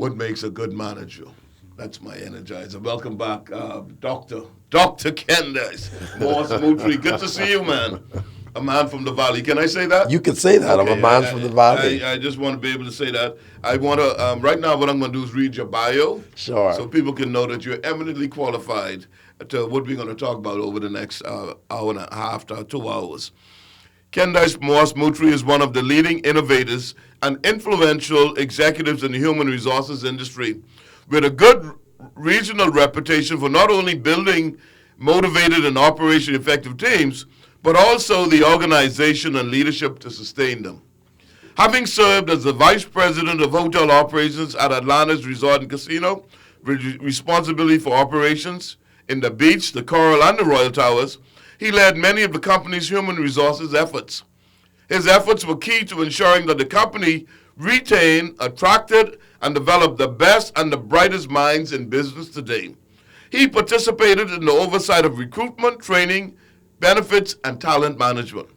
What makes a good manager? That's my energizer. Welcome back, Dr. Kendyce. Moultrie. Good to see you, man. A man from the valley. Can I say that? You can say that. Okay, I'm a man from the valley. I just want to be able to say that. I want to, right now, what I'm going to do is read your bio. Sure. So people can know that you're eminently qualified to what we're going to talk about over the next hour and a half to 2 hours. Kendyce Moultrie is one of the leading innovators and influential executives in the human resources industry with a good regional reputation for not only building motivated and operation effective teams, but also the organization and leadership to sustain them. Having served as the Vice President of Hotel Operations at Atlanta's Resort and Casino, with responsibility for operations in the Beach, the Coral, and the Royal Towers, he led many of the company's human resources efforts. His efforts were key to ensuring that the company retained, attracted, and developed the best and the brightest minds in business today. He participated in the oversight of recruitment, training, benefits, and talent management.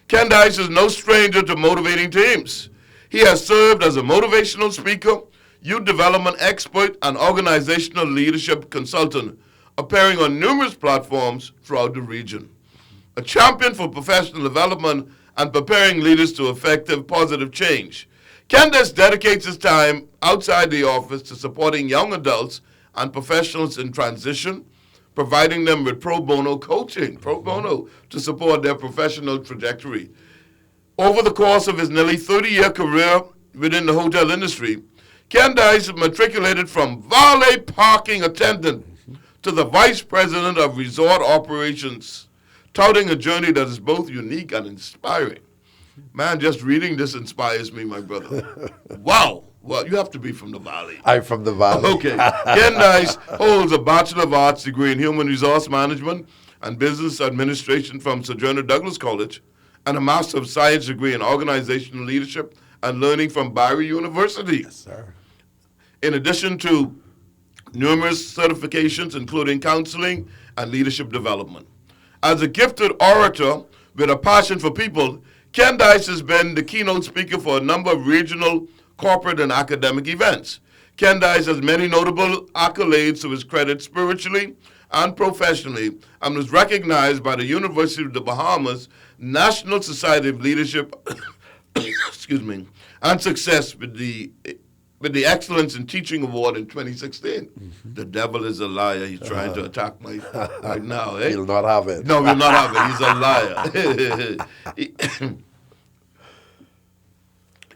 Kendyce is no stranger to motivating teams. He has served as a motivational speaker, youth development expert, and organizational leadership consultant, appearing on numerous platforms throughout the region. A champion for professional development and preparing leaders to effective, positive change. Kendyce dedicates his time outside the office to supporting young adults and professionals in transition, providing them with pro bono coaching, to support their professional trajectory. Over the course of his nearly 30-year career within the hotel industry, Kendyce matriculated from valet parking attendant to the Vice President of Resort Operations, touting a journey that is both unique and inspiring. Man, just reading this inspires me, my brother. Wow. Well, you have to be from the Valley. I'm from the Valley. Okay. Kendyce holds a Bachelor of Arts degree in Human Resource Management and Business Administration from Sojourner Douglas College and a Master of Science degree in Organizational Leadership and Learning from Barry University. Yes, sir. In addition to numerous certifications, including counseling and leadership development. As a gifted orator with a passion for people, Kendyce has been the keynote speaker for a number of regional, corporate, and academic events. Kendyce has many notable accolades to his credit spiritually and professionally and was recognized by the University of the Bahamas National Society of Leadership and Success with the Excellence in Teaching Award in 2016. Mm-hmm. The devil is a liar. He's trying to attack me right now. Eh? He'll not have it. No, we'll not have it. He's a liar.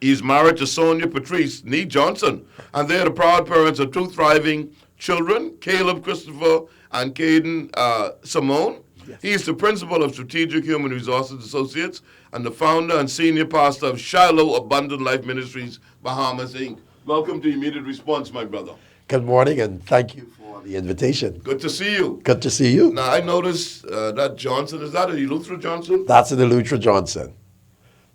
He's married to Sonia Patrice Nee Johnson, and they are the proud parents of two thriving children, Caleb Christopher and Caden Simone. Yes. He is the principal of Strategic Human Resources Associates and the founder and senior pastor of Shiloh Abundant Life Ministries, Bahamas, Inc. Welcome to Immediate Response, my brother. Good morning, and thank you for the invitation. Good to see you. Good to see you. Now, I noticed that Johnson, is that a Eleuthera Johnson? That's an Eleuthera Johnson.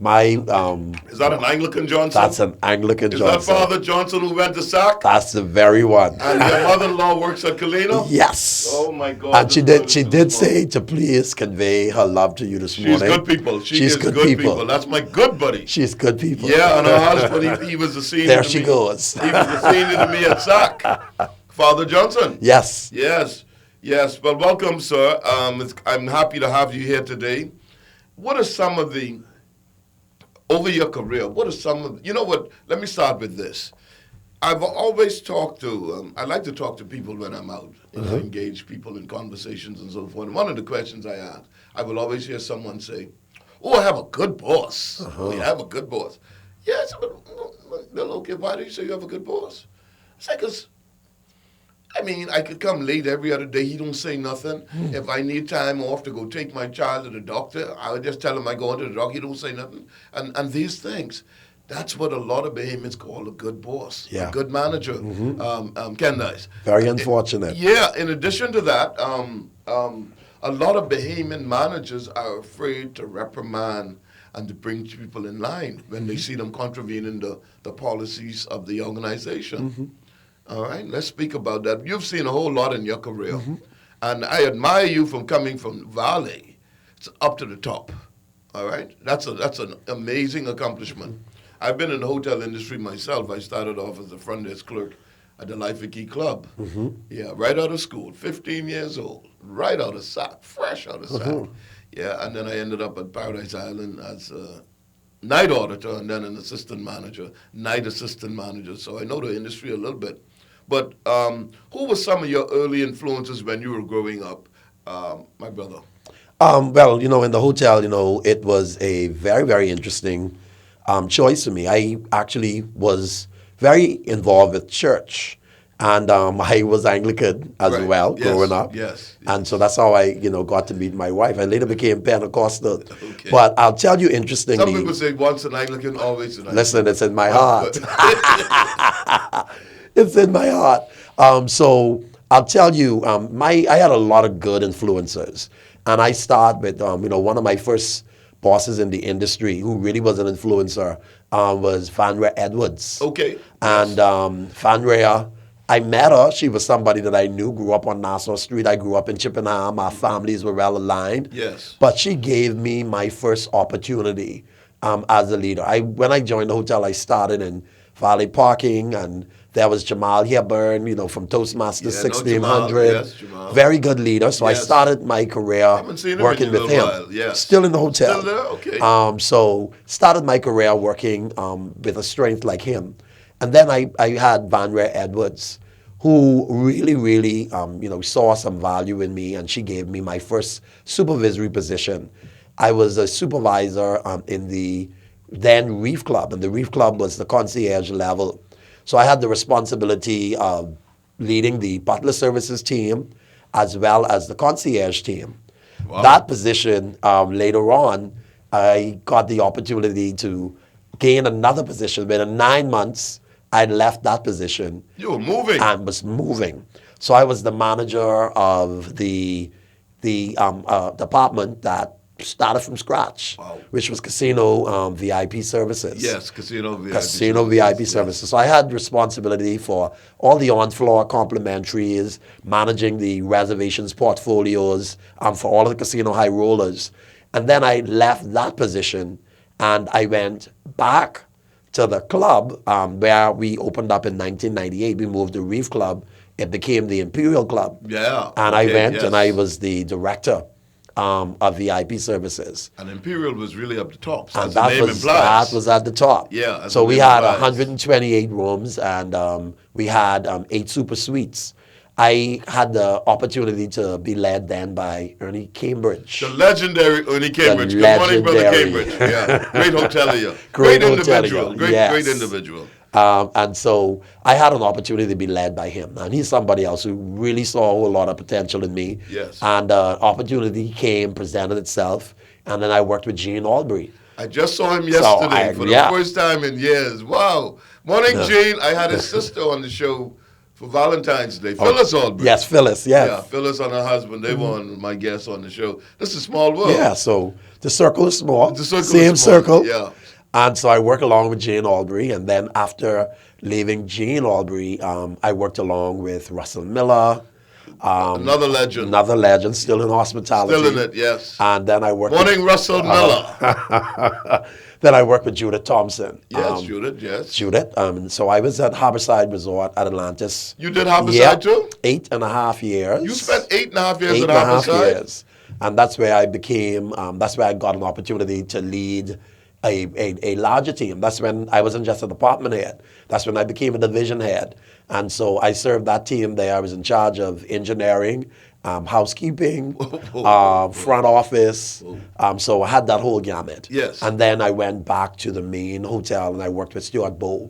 Is that an Anglican Johnson? That's an Anglican Johnson. Is that Father Johnson who went to SAC? That's the very one. And your mother-in-law works at Colino? Yes. Oh my God. And she did say to please convey her love to you this morning. She's good people. She's good people. That's my good buddy. She's good people. Yeah, and her husband, he was the senior. There she goes. He was the senior to me at SAC. Father Johnson. Yes. Yes. Well, welcome, sir. I'm happy to have you here today. What are some of the over your career, what are some of, you know what, let me start with this. I've always talked to, I like to talk to people when I'm out, engage people in conversations and so forth. And one of the questions I ask, I will always hear someone say, oh, I have a good boss. I have a good boss. Yes, but, okay, why do you say you have a good boss? I say, because I could come late every other day. He don't say nothing. If I need time off to go take my child to the doctor, I would just tell him I go into the doctor. He don't say nothing. And these things, that's what a lot of behemoths call a good boss, a good manager, Kendyce. Very unfortunate. In addition to that, a lot of behemoth managers are afraid to reprimand and to bring people in line when they see them contravening the policies of the organization. All right, let's speak about that. You've seen a whole lot in your career, and I admire you from coming from Valley up to the top. All right, that's an amazing accomplishment. I've been in the hotel industry myself. I started off as a front desk clerk at the Life and Key Club. Yeah, right out of school, 15 years old, right out of SAC, fresh out of SAC. Yeah, and then I ended up at Paradise Island as a night auditor and then an assistant manager, night assistant manager. So I know the industry a little bit. But who were some of your early influences when you were growing up, my brother? Well, in the hotel, it was a very, very interesting choice for me. I actually was very involved with church. And I was Anglican as Right. well Yes, growing up. yes, And so that's how I, got to meet my wife. I later became Pentecostal. Okay. But I'll tell you Some interestingly, people say once an Anglican, always an Anglican. listen, it's in my But- heart. It's in my heart. So I'll tell you, I had a lot of good influencers. And I start with, one of my first bosses in the industry who really was an influencer was Fanrea Edwards. Okay. And Fanrea, I met her. She was somebody that I knew, grew up on Nassau Street. I grew up in Chippenham. Our families were well aligned. Yes. But she gave me my first opportunity as a leader. When I joined the hotel, I started in valet parking, and there was Jamal Hepburn, from Toastmasters Yeah, no, Jamal. 1600. Yes, Jamal. Very good leader. So I Yes. started my career haven't seen him in working a with little him. while, yes. Still in the hotel. Still there? Okay. So started my career working with a strength like him. And then I had Fanrea Edwards, who really, really, saw some value in me, and she gave me my first supervisory position. I was a supervisor in the then Reef Club, and the Reef Club was the concierge level. So I had the responsibility of leading the butler services team as well as the concierge team. Wow. That position, later on, I got the opportunity to gain another position. Within 9 months, I left that position You were moving. and was moving. So I was the manager of the department that started from scratch, Wow. which was casino VIP services. Yes, casino VIP. Casino VIP services. So I had responsibility for all the on-floor complimentaries, managing the reservations portfolios for all of the casino high rollers. And then I left that position and I went back to the club where we opened up in 1998. We moved to Reef Club. It became the Imperial Club. Yeah. And I okay, went yes. and I was the director of VIP services. And Imperial was really up the top, so And as the name implies. that was at the top. Yeah, as So the we name had implies. 128 rooms, and we had 8 super suites. I had the opportunity to be led then by Ernie Cambridge. The legendary Ernie Cambridge. The Good morning, Brother legendary. Cambridge. Yeah, great hotelier. Great individual. hotelier, yes. Great individual. And so I had an opportunity to be led by him. And he's somebody else who really saw a whole lot of potential in me. Yes. And opportunity came, presented itself, and then I worked with Gene Albury. I just saw him yesterday for the yeah. first time in years. Wow. Morning, Gene. I had his sister on the show for Valentine's Day. Phyllis Albury. Yes, Phyllis, yes. Yeah, Phyllis and her husband. They were my guests on the show. This is a small world. Yeah, so the circle is small. The circle Same is small, circle. yeah. And so I work along with Jane Albury, and then after leaving Jane Albury, I worked along with Russell Miller. Another legend. Another legend, still in hospitality. Still in it, yes. And then I worked Morning, Russell Miller. then I worked with Judith Thompson. Yes, Judith, yes. Judith. So I was at Harborside Resort at Atlantis. You did Harborside Yeah, too? 8.5 years. You spent 8.5 years Eight at and a half Harborside? years. And that's where I became, that's where I got an opportunity to lead a larger team. That's when I wasn't just a department head. That's when I became a division head. And so I served that team there. I was in charge of engineering, housekeeping, front office. So I had that whole gamut. Yes. And then I went back to the main hotel and I worked with Stuart Bowe.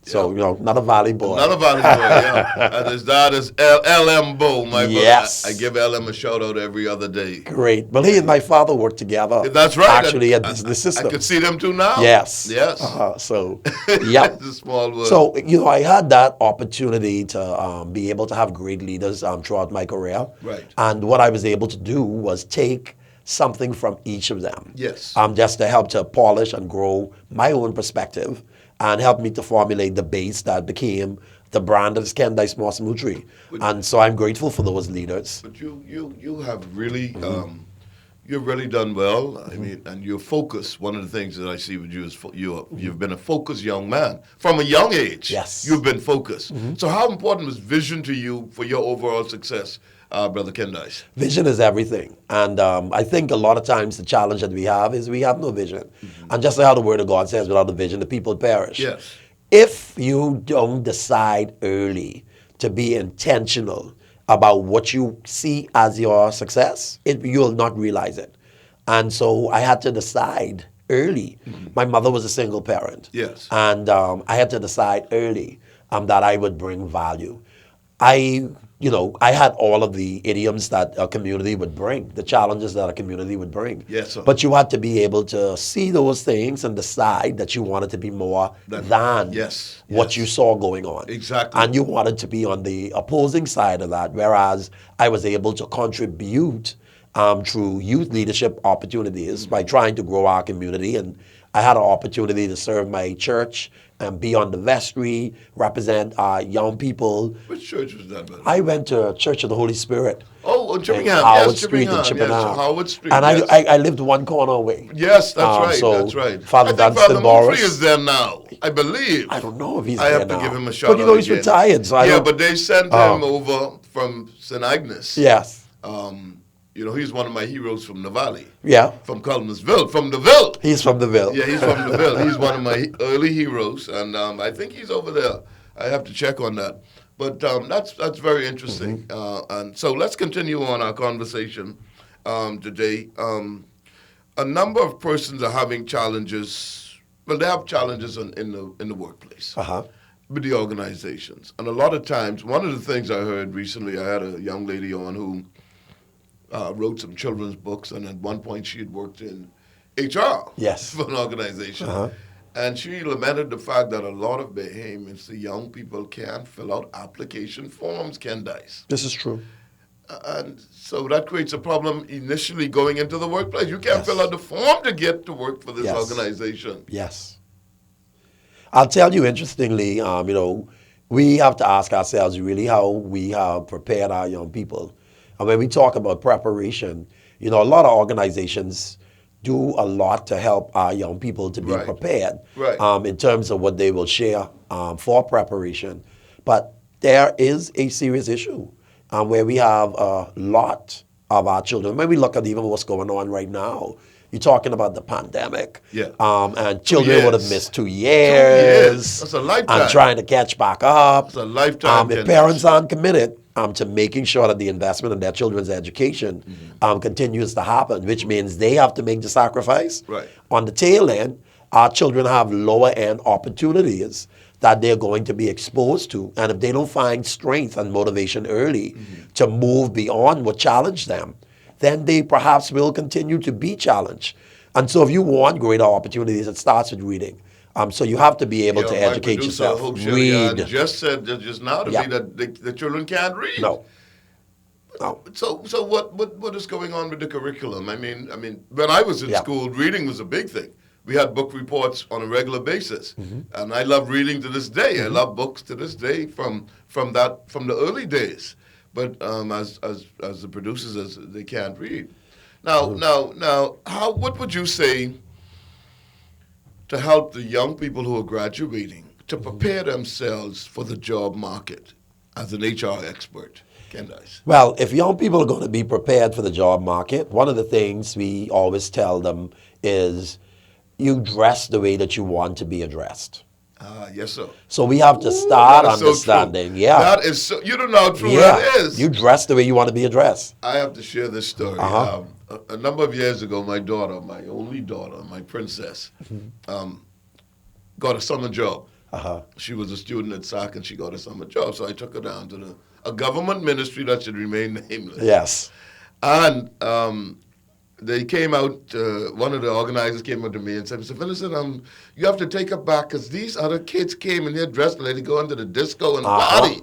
So, not a Valley boy. Another Valley boy, yeah. And his dad is L.M. Bowe, my brother. Yes. I give L.M. a shout out every other day. Great. Well, he and my father worked together. That's right. Actually, at Business System. I could see them too now. Yes. Yes. So, yeah. It's a small world. So, I had that opportunity to be able to have great leaders throughout my career. Right. And what I was able to do was take something from each of them. Yes. Just to help to polish and grow my own perspective and help me to formulate the base that became the brand of Kendyce Moultrie. And so I'm grateful for those leaders. But you have really, You've really done well. I mean, and you're focused. One of the things that I see with you is you've been a focused young man from a young age. Yes. You've been focused. So how important was vision to you for your overall success, Brother Kendyce? Vision is everything. And I think a lot of times the challenge that we have is we have no vision. And just like how the Word of God says, without a vision, the people perish. Yes. If you don't decide early to be intentional about what you see as your success, you'll not realize it. And so I had to decide early. My mother was a single parent. Yes. And I had to decide early that I would bring value. I had all of the idioms that a community would bring, the challenges that a community would bring. Yes, sir. But you had to be able to see those things and decide that you wanted to be more than Yes, what yes. you saw going on. Exactly. And you wanted to be on the opposing side of that, whereas I was able to contribute through youth leadership opportunities by trying to grow our community. And I had an opportunity to serve my church and be on the vestry, represent young people. Which church was that, brother? I went to Church of the Holy Spirit. Oh, on in Chippenham. Howard Yes, Street in Chippenham. Chippenham. Yes, Howard Street. And yes. I lived one corner away. Yes, that's right. so That's right. Father I think Dunstan Father Moultrie Boris is there now, I believe. I don't know if he's I there have to now. give him a shout But out he's again. retired, so I Yeah, don't. but they sent him over from St. Agnes. Yes. He's one of my heroes from the Valley. Yeah. From Culmusville, from the Ville. He's from the Ville. Yeah, he's from the Ville. He's one of my early heroes, and I think he's over there. I have to check on that. But that's very interesting. And so let's continue on our conversation today. A number of persons are having challenges. Well, they have challenges in the workplace. With the organizations. And a lot of times, one of the things I heard recently, I had a young lady on who wrote some children's books, and at one point she had worked in HR Yes. for an organization. And she lamented the fact that a lot of behemoths, the young people, can't fill out application forms, Kendyce. This is true. And so that creates a problem initially going into the workplace. You can't Yes. fill out the form to get to work for this Yes. organization. Yes. I'll tell you, interestingly, we have to ask ourselves really how we have prepared our young people. And when we talk about preparation, a lot of organizations do a lot to help our young people to be Right. prepared Right. in terms of what they will share for preparation. But there is a serious issue where we have a lot of our children. When we look at even what's going on right now, you're talking about the pandemic. Yeah. And children would have years. missed 2 years. That's a lifetime. And trying to catch back up. It's a lifetime. If parents aren't committed to making sure that the investment in their children's education continues to happen, which means they have to make the sacrifice. Right. On the tail end, our children have lower end opportunities that they're going to be exposed to. And if they don't find strength and motivation early to move beyond what challenged them, then they perhaps will continue to be challenged. And so if you want greater opportunities, it starts with reading. So you have to be able to educate yourself. Read. Just said just now to me that the children can't read. No. So what is going on with the curriculum? I mean, when I was in school, reading was a big thing. We had book reports on a regular basis, and I love reading to this day. I love books to this day from the early days. But as the producers, they can't read. Now, what would you say to help the young people who are graduating to prepare themselves for the job market as an HR expert? Kendyce. Well, if young people are going to be prepared for the job market, one of the things we always tell them is you dress the way that you want to be addressed. Yes, sir. So we have to start that is understanding. So true. Yeah. That is so. You don't know how true that is. You dress the way you want to be addressed. I have to share this story. A number of years ago, my daughter, my only daughter, my princess, got a summer job. She was a student at SAC and she got a summer job. So I took her down to a government ministry that should remain nameless. Yes. And they came out, one of the organizers came out to me and said, Mr. Vincent, you have to take her back because these other kids came in here dressed like they go into the disco and party.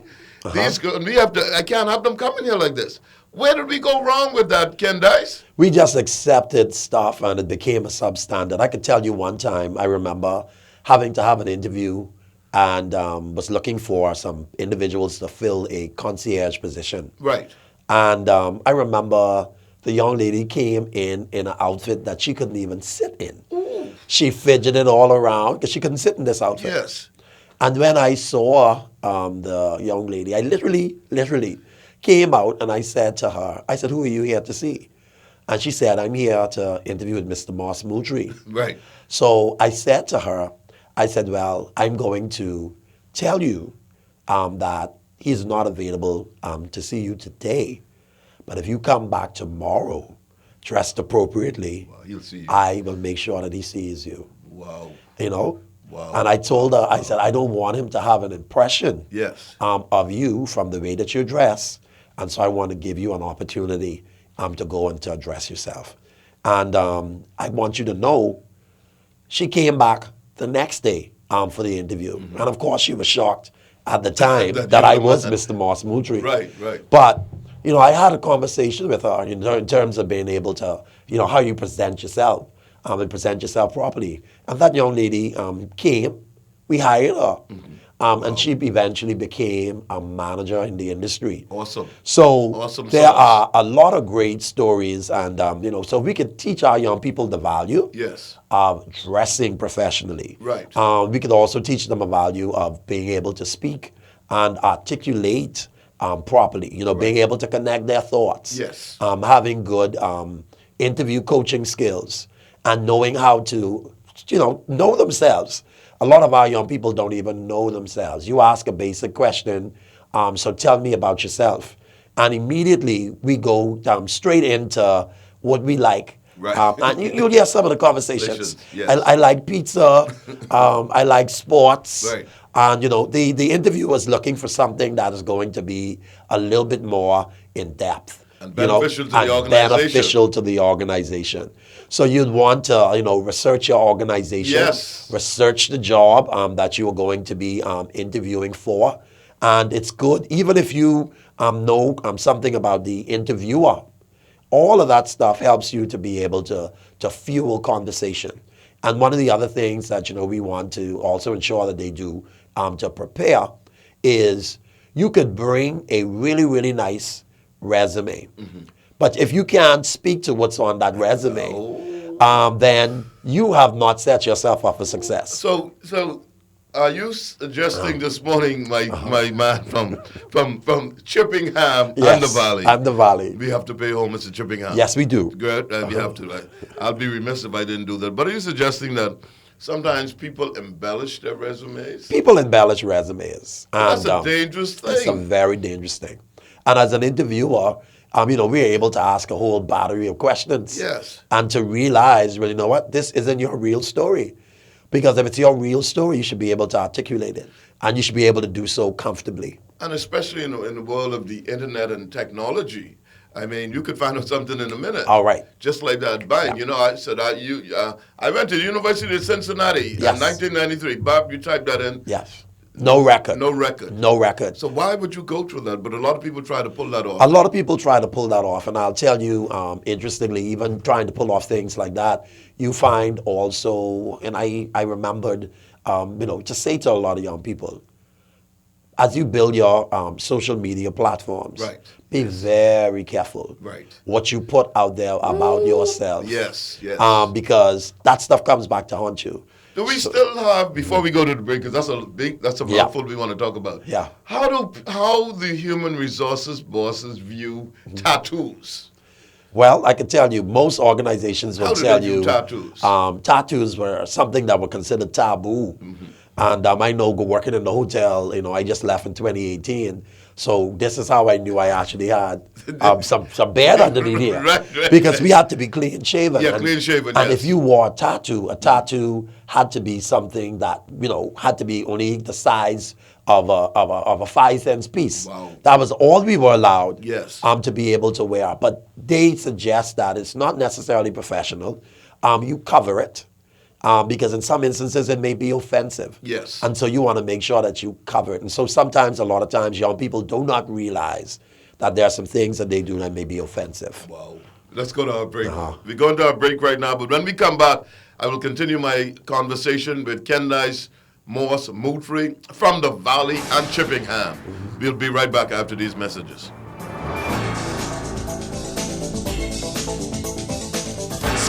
These girls, and I can't have them coming here like this. Where did we go wrong with that, Kendyce? We just accepted stuff and it became a substandard. I could tell you one time, I remember having to have an interview and was looking for some individuals to fill a concierge position. Right. And I remember the young lady came in an outfit that she couldn't even sit in. She fidgeted all around because she couldn't sit in this outfit. Yes. And when I saw the young lady, I literally came out and I said to her, I said, who are you here to see? And she said, I'm here to interview with Mr. Moultrie. Right. So I said to her, I said, well, I'm going to tell you that he's not available to see you today. But if you come back tomorrow, dressed appropriately, Wow, he'll see you. I will make sure that he sees you. Wow. You know? Wow. And I told her, I said, I don't want him to have an impression Yes. of you from the way that you dress. And so I want to give you an opportunity to go and to address yourself. And I want you to know, she came back the next day for the interview. And of course, she was shocked at the time that I was Mr. Moultrie. Right, right. But, you know, I had a conversation with her in terms of being able to, you know, how you present yourself and present yourself properly. And that young lady came, we hired her. And she eventually became a manager in the industry. Awesome. So Awesome there sauce. are a lot of great stories, and you know, so we could teach our young people the value Yes. of dressing professionally. Right. We could also teach them a value of being able to speak and articulate properly. You know, being able to connect their thoughts. Yes. Having good interview coaching skills and knowing how to, you know themselves. A lot of our young people don't even know themselves. You ask a basic question, so tell me about yourself. And immediately we go straight into what we like. Right. And you'll hear some of the conversations. Yes. I like pizza, I like sports. Right. And you know, the interviewer is looking for something that is going to be a little bit more in depth. And beneficial to the and organization. beneficial to the organization. So you'd want to, you know, research your organization, Yes. research the job that you are going to be interviewing for, and it's good even if you know something about the interviewer. All of that stuff helps you to be able to fuel conversation. And one of the other things that, you know, we want to also ensure that they do to prepare is you could bring a really, really nice resume. But if you can't speak to what's on that resume, then you have not set yourself up for success. So are you suggesting this morning, my man from Chippingham and the Valley? And the Valley. We have to pay homage to Chippingham. Yes, we do. Good, we have to. I'll be remiss if I didn't do that. But are you suggesting that sometimes people embellish their resumes? People embellish resumes. That's And, a dangerous thing. It's a very dangerous thing. And as an interviewer, you know, we're able to ask a whole battery of questions. Yes. And to realize, well, you know what, this isn't your real story. Because if it's your real story, you should be able to articulate it. And you should be able to do so comfortably. And especially in the world of the internet and technology. I mean, you could find out something in a minute. All right. Just like that. Bang. You know, I said, I went to the University of Cincinnati Yes. in 1993. Bob, you type that in. Yes. No record. No record. No record. So why would you go through that? But a lot of people try to pull that off. A lot of people try to pull that off, and I'll tell you, interestingly, even trying to pull off things like that, you find also, and I remembered, you know, to say to a lot of young people, as you build your social media platforms, Right. be very careful Right. what you put out there about yourself. Yes, yes. Because that stuff comes back to haunt you. Do we still have, before we go to the break, because that's a Yeah. mouthful we want to talk about. Yeah. How the human resources bosses view tattoos? Well, I can tell you, most organizations will How do tell they view you tattoos? Tattoos were something that were considered taboo. And I know working in the hotel, you know, I just left in 2018. So this is how I knew I actually had some beard underneath here. Right. Because we had to be clean shaven. Yeah, clean shaven, And yes. if you wore a tattoo had to be something that, you know, had to be only the size of a 5-cent piece. Wow. That was all we were allowed Yes. to be able to wear. But they suggest that it's not necessarily professional. You cover it. Because in some instances it may be offensive. Yes. And so you want to make sure that you cover it. And so sometimes, a lot of times, young people do not realize that there are some things that they do that may be offensive. Wow. Let's go to our break. We're going to our break right now, but when we come back, I will continue my conversation with Kendyce Moultrie from the Valley and Chippingham. We'll be right back after these messages.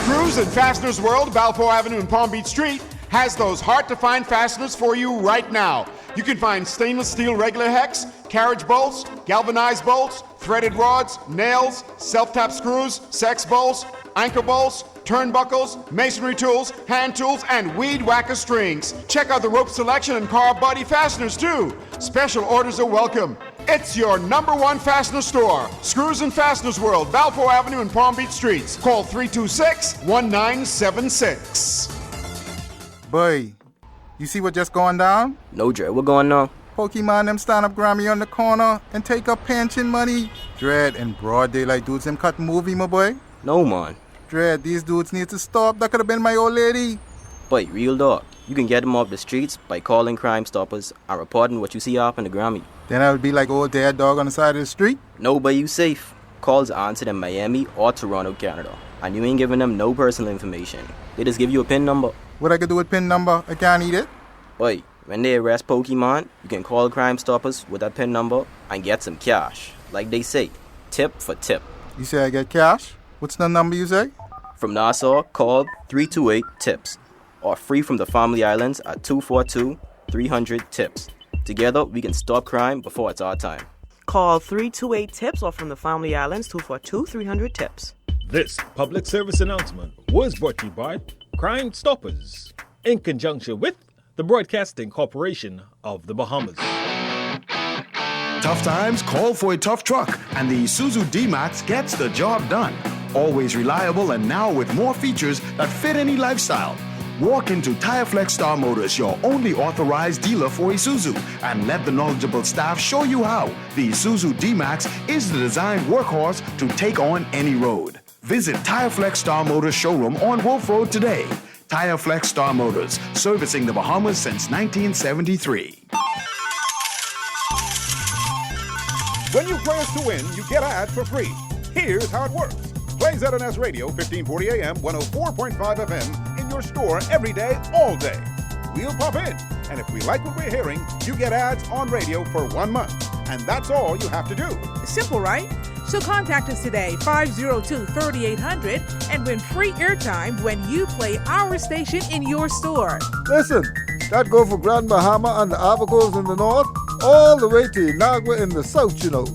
Screws and Fasteners World, Balfour Avenue and Palm Beach Street, has those hard-to-find fasteners for you right now. You can find stainless steel regular hex, carriage bolts, galvanized bolts, threaded rods, nails, self-tap screws, sex bolts, anchor bolts, turnbuckles, masonry tools, hand tools, and weed whacker strings. Check out the rope selection and car body fasteners too. Special orders are welcome. It's your #1 fastener store. Screws and Fasteners World, Balfour Avenue and Palm Beach Streets. Call 326-1976. Boy, you see what just going down? No, Dre, what going on? Pokemon them stand up Grammy on the corner and take up pension money. Dread and broad daylight dudes them cut movie, my boy. No, man. Dread, these dudes need to stop. That could have been my old lady. But real dog, you can get them off the streets by calling Crime Stoppers and reporting what you see off in the Grammy. Then I would be like old dead dog on the side of the street. No, but you safe. Calls are answered in Miami or Toronto, Canada. And you ain't giving them no personal information. They just give you a PIN number. What I could do with PIN number? I can't eat it. Boy, when they arrest Pokemon, you can call Crime Stoppers with that PIN number and get some cash. Like they say, tip for tip. You say I get cash? What's the number you say? From Nassau, call 328-TIPS. Or free from the Family Islands at 242-300-TIPS. Together, we can stop crime before it's our time. Call 328-TIPS or from the Family Islands 242-300-TIPS. This public service announcement was brought to you by Crime Stoppers in conjunction with the Broadcasting Corporation of the Bahamas. Tough times call for a tough truck, and the Isuzu D-Max gets the job done. Always reliable and now with more features that fit any lifestyle. Walk into TireFlex Star Motors, your only authorized dealer for Isuzu, and let the knowledgeable staff show you how the Isuzu D-Max is the designed workhorse to take on any road. Visit TireFlex Star Motors showroom on Wolf Road today. TireFlex Star Motors, servicing the Bahamas since 1973. When you play us to win, you get ads for free. Here's how it works. Play ZNS Radio, 1540 AM, 104.5 FM in your store every day, all day. We'll pop in, and if we like what we're hearing, you get ads on radio for 1 month. And that's all you have to do. Simple, right? So contact us today, 502-3800, and win free airtime when you play our station in your store. Listen, that go for Grand Bahama and the Avocos in the north, all the way to Inagua in the south, you know.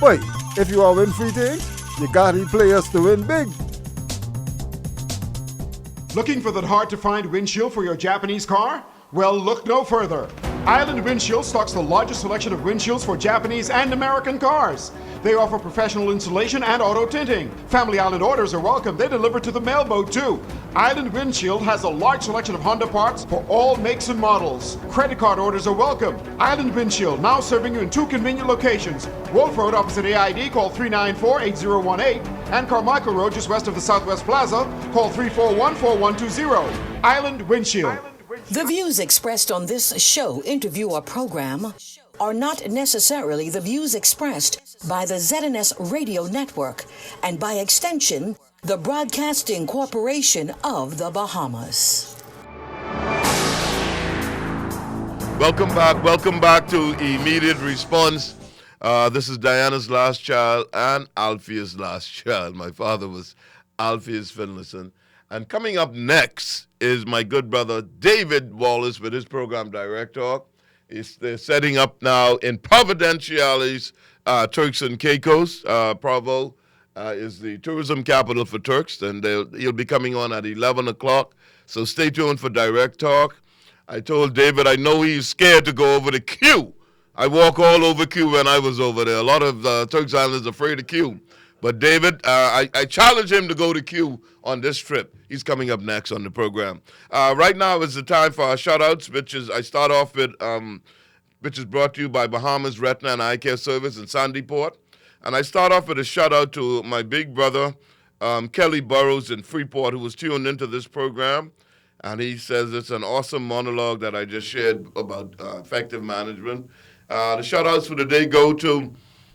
Wait, if you are win free things, you gotta play us to win big. Looking for that hard-to-find windshield for your Japanese car? Well, look no further. Island Windshield stocks the largest selection of windshields for Japanese and American cars. They offer professional installation and auto tinting. Family Island orders are welcome. They deliver to the mailboat too. Island Windshield has a large selection of Honda parts for all makes and models. Credit card orders are welcome. Island Windshield, now serving you in 2 convenient locations. Wolf Road opposite AID, call 394-8018. And Carmichael Road, just west of the Southwest Plaza, call 341-4120. Island Windshield. The views expressed on this show, interview, or program are not necessarily the views expressed by the ZNS Radio Network and, by extension, the Broadcasting Corporation of the Bahamas. Welcome back to Immediate Response. This is Diana's last child and Alphea's last child. My father was Alpheus Finlayson. And coming up next is my good brother David Wallace with his program Direct Talk. They're setting up now in Providenciales, Turks and Caicos. Provo is the tourism capital for Turks, and he'll be coming on at 11 o'clock. So stay tuned for Direct Talk. I told David I know he's scared to go over the queue. I walk all over Q when I was over there. A lot of Turks Islanders are afraid of Q. But David, I challenge him to go to Q on this trip. He's coming up next on the program. Right now is the time for our shout-outs, which is I start off with, which is brought to you by Bahamas Retina and Eye Care Service in Sandyport. And I start off with a shout-out to my big brother, Kelly Burrows in Freeport, who was tuned into this program. And he says it's an awesome monologue that I just shared about effective management. The shout-outs for the day go to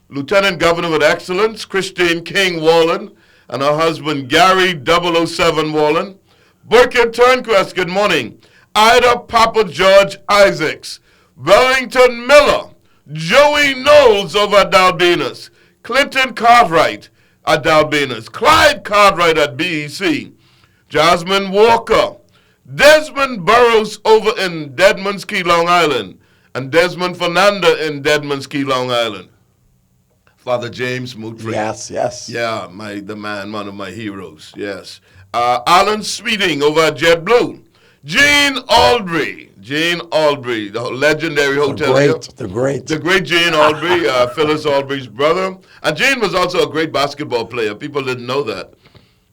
Lieutenant Governor with Excellence, Christine King Wallen, and her husband, Gary 007 Wallen. Burkett Turnquest, good morning. Ida Papa George Isaacs. Wellington Miller. Joey Knowles over at Dalbenas. Clinton Cartwright at Dalbenas. Clyde Cartwright at BEC. Jasmine Walker, Desmond Burrows over in Deadman's Key, Long Island, and Desmond Fernanda in Deadman's Key, Long Island. Father James Moultrie. Yes, yes. Yeah, the man, one of my heroes, yes. Alan Sweeting over at JetBlue. Gene Aldry, the legendary hotelier. The great. The great Gene Aldry, Phyllis Aldry's brother. And Gene was also a great basketball player. People didn't know that.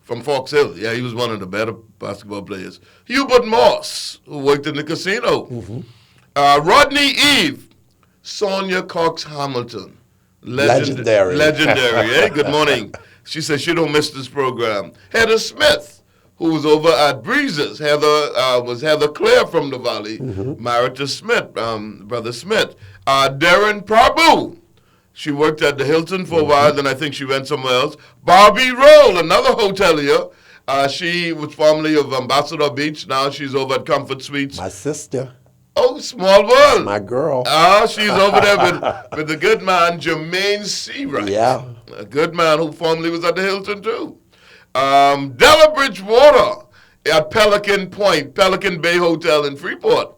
From Fox Hill. Yeah, he was one of the better basketball players. Hubert Moss, who worked in the casino. Mm-hmm. Rodney Eve, Sonia Cox Hamilton. Legendary, eh? Good morning. She says she don't miss this program. Heather Smith, who was over at Breezes. Heather was Heather Clare from the Valley, married to Smith, Brother Smith. Darren Prabhu. She worked at the Hilton for a while, then I think she went somewhere else. Barbie Roll, another hotelier. She was formerly of Ambassador Beach. Now she's over at Comfort Suites. My sister. Oh, small world. My girl. She's over there with the good man, Jermaine Seawright. Yeah. A good man who formerly was at the Hilton, too. Della Bridgewater at Pelican Bay Hotel in Freeport.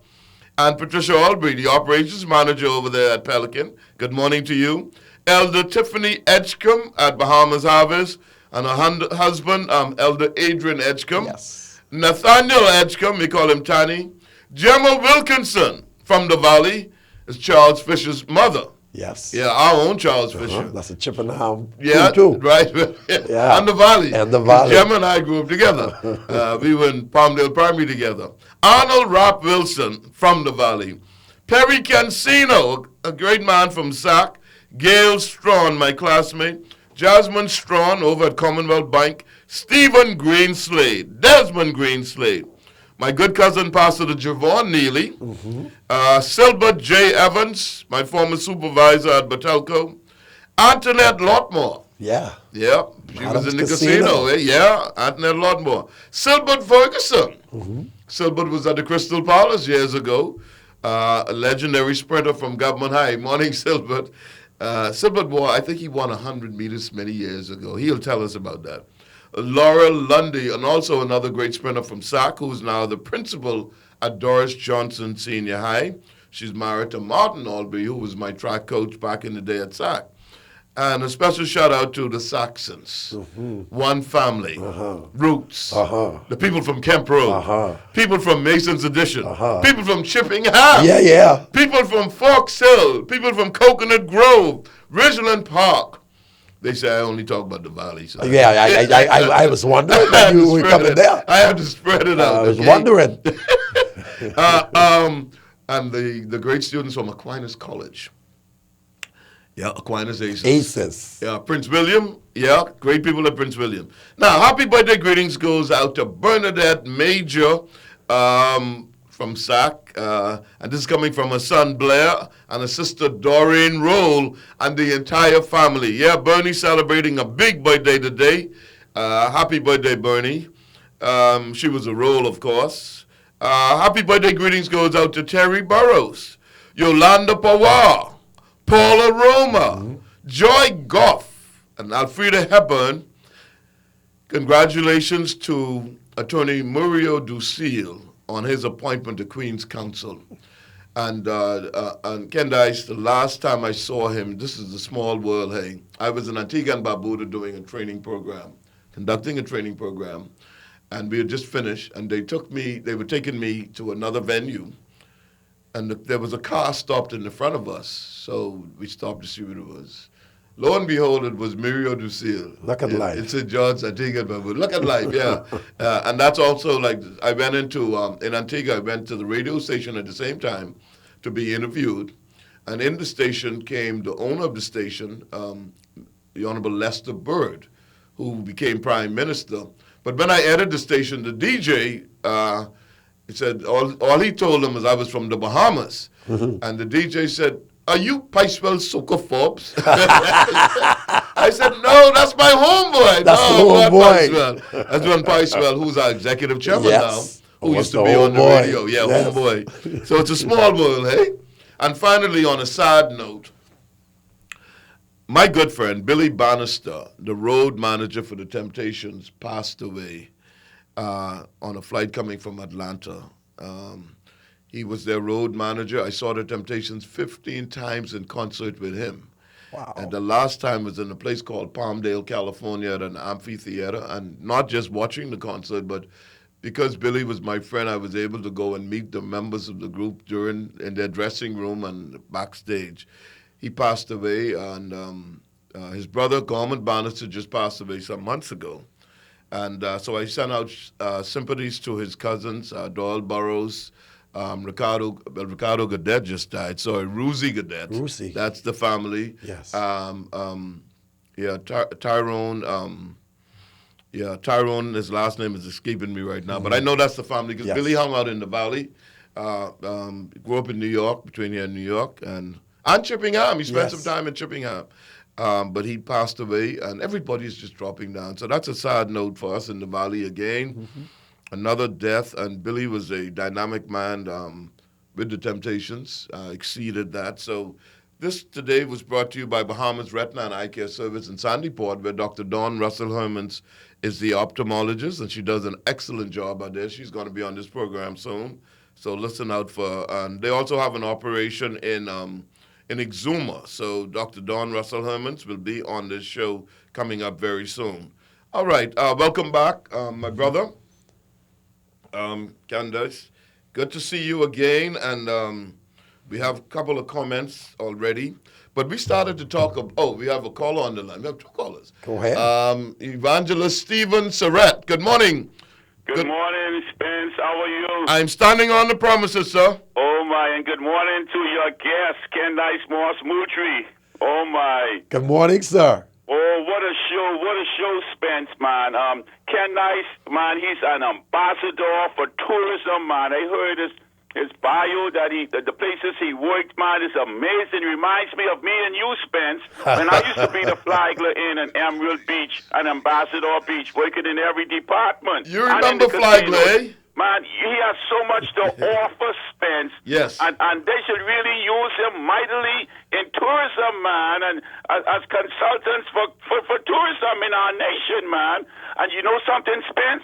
And Patricia Albury, the operations manager over there at Pelican. Good morning to you. Elder Tiffany Edgecombe at Bahamas Harvest. And her husband, Elder Adrian Edgecombe. Yes. Nathaniel Edgecombe, we call him Tani. Gemma Wilkinson from the Valley is Charles Fisher's mother. Yes. Yeah, our own Charles Fisher. That's a Chippenham. Yeah, too. right. Yeah. And the Valley. And the Valley. Gemma and I grew up together. We were in Palmdale Primary together. Arnold Rapp Wilson from the Valley. Perry Cancino, a great man from SAC. Gail Strawn, my classmate. Jasmine Strawn over at Commonwealth Bank. Stephen Greenslade. Desmond Greenslade. My good cousin, Pastor Javon Neely. Silbert J. Evans, my former supervisor at Batelco. Antoinette Lotmore. Yeah. Yeah, she was in the casino. Yeah, Antoinette Lotmore. Silbert Ferguson. Silbert was at the Crystal Palace years ago. A legendary sprinter from Government High. Morning, Silbert. Silbert I think he won 100 meters many years ago. He'll tell us about that. Laura Lundy, and also another great sprinter from SAC, who's now the principal at Doris Johnson Senior High. She's married to Martin Albury, who was my track coach back in the day at SAC. And a special shout out to the Saxons, One Family, Roots, the people from Kemp Road, people from Mason's Addition, people from Chipping Ham, people from Fox Hill, people from Coconut Grove, Ridgeland Park. They say I only talk about the Valley. So. Yeah, I was wondering that you were coming there. I had to spread it out. I was wondering. And the great students from Aquinas College. Yeah, Aquinas Aces. Aces. Yeah, Prince William. Yeah, great people at Prince William. Now, happy birthday greetings goes out to Bernadette Major from SAC. And this is coming from her son Blair and her sister Doreen Roll and the entire family. Yeah, Bernie celebrating a big birthday today. Happy birthday, Bernie. She was a Roll, of course. Happy birthday greetings goes out to Terry Burrows, Yolanda Pawar, Paula Roma, Joy Goff, and Alfreda Hepburn. Congratulations to Attorney Muriel Ducille on his appointment to Queen's Counsel. And Kendyce, the last time I saw him, this is a small world, hey. I was in Antigua and Barbuda doing a training program, conducting a training program. And we had just finished, and they were taking me to another venue. And there was a car stopped in the front of us, so we stopped to see what it was. Lo and behold, it was Muriel Ducille. Look at life. It's St. George, Antigua, but look at life, yeah. And that's also like, I went into, in Antigua, I went to the radio station at the same time to be interviewed. And in the station came the owner of the station, the Honorable Lester Byrd, who became Prime Minister. But when I entered the station, the DJ, he said, all he told him was I was from the Bahamas. And the DJ said, "Are you Picewell Soka Forbes?" I said, "No, that's my homeboy." That's the homeboy. That's John Picewell, who's our executive chairman now, who used to be the on the homeboy? radio. Yeah, Yes. homeboy. So it's a small world, hey? And finally, on a sad note, my good friend, Billy Bannister, the road manager for the Temptations, passed away. on a flight coming from Atlanta. He was their road manager. I saw the Temptations 15 times in concert with him. Wow. And the last time was in a place called Palmdale, California, at an amphitheater. And not just watching the concert, but because Billy was my friend, I was able to go and meet the members of the group in their dressing room and backstage. He passed away, and his brother, Gorman Bannister, just passed away some months ago. And so I sent out sympathies to his cousins, Doyle Burrows, Ricardo Gadet just died. Sorry, Ruzi Gadet. Ruzi. That's the family. Yes. Tyrone. Tyrone, his last name is escaping me right now, but I know that's the family because Billy hung out in the Valley. Grew up in New York, between here and New York, and Chippingham. He spent some time in Chippingham. But he passed away, and everybody's just dropping down. So that's a sad note for us in the Valley again. Mm-hmm. Another death, and Billy was a dynamic man with the Temptations, exceeded that. So this today was brought to you by Bahamas Retina and Eye Care Service in Sandyport, where Dr. Dawn Russell-Hermans is the ophthalmologist, and she does an excellent job out there. She's going to be on this program soon. So listen out for, and they also have an operation in Exuma. So Dr. Dawn Russell-Hermans will be on this show coming up very soon. All right, welcome back, my brother, Kendyce. Good to see you again, and we have a couple of comments already. But we started to talk we have a caller on the line. We have two callers. Go ahead. Evangelist Stephen Surratt. Good morning. Good morning, Spence. How are you? I'm standing on the promises, sir. Oh, my, and good morning to your guest, Kendyce Moultrie. Oh, my. Good morning, sir. Oh, what a show, Spence, man. Kendyce, man, he's an ambassador for tourism, man. I heard his bio that the places he worked, man, is amazing. Reminds me of me and you, Spence. When I used to be the Flagler Inn and Emerald Beach and Ambassador Beach, working in every department. You remember Flagler, eh? Man, he has so much to offer, Spence. Yes. And they should really use him mightily in tourism, man, and as consultants for tourism in our nation, man. And you know something, Spence?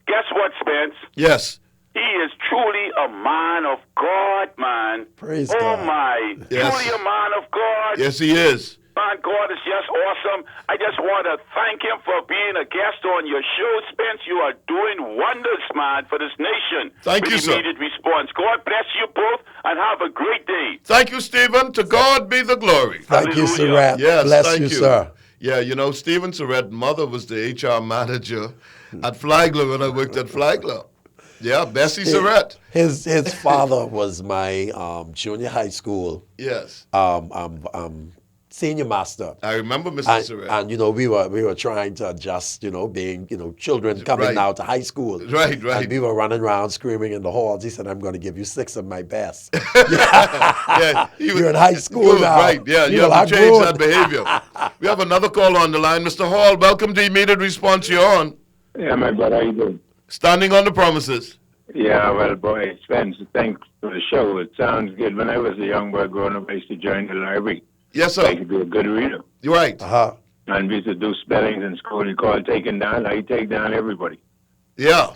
Guess what, Spence? Yes. He is truly a man of God, man. Praise God. Oh, my. Yes. Truly a man of God. Yes, he is. Man, God is just awesome. I just want to thank him for being a guest on your show, Spence. You are doing wonders, man, for this nation. Thank you, sir. Immediate response. God bless you both, and have a great day. Thank you, Stephen. To God be the glory. Thank you, Surratt. Yes, bless thank you, sir. Yeah, you know, Stephen Surratt's mother was the HR manager at Flagler when I worked at Flagler. Yeah, Bessie Surratt. His father was my junior high school. Yes. Senior master. I remember Mr. Surratt. And, you know, we were trying to adjust, you know, being, you know, children coming now to high school. Right. And we were running around screaming in the halls. He said, I'm going to give you 6 of my best. You're in high school good, now. Right, yeah, you have to change that behavior. We have another call on the line. Mr. Hall, welcome to Immediate Response. You're on. Yeah, my brother, how you doing? Standing on the promises. Yeah, well, boy, Spence, thanks for the show. It sounds good. When I was a young boy growing up, I used to join the library. Yes, sir. I could be a good reader. You're right. Uh-huh. And we used to do spellings in school. You call it taking down. I take down everybody. Yeah.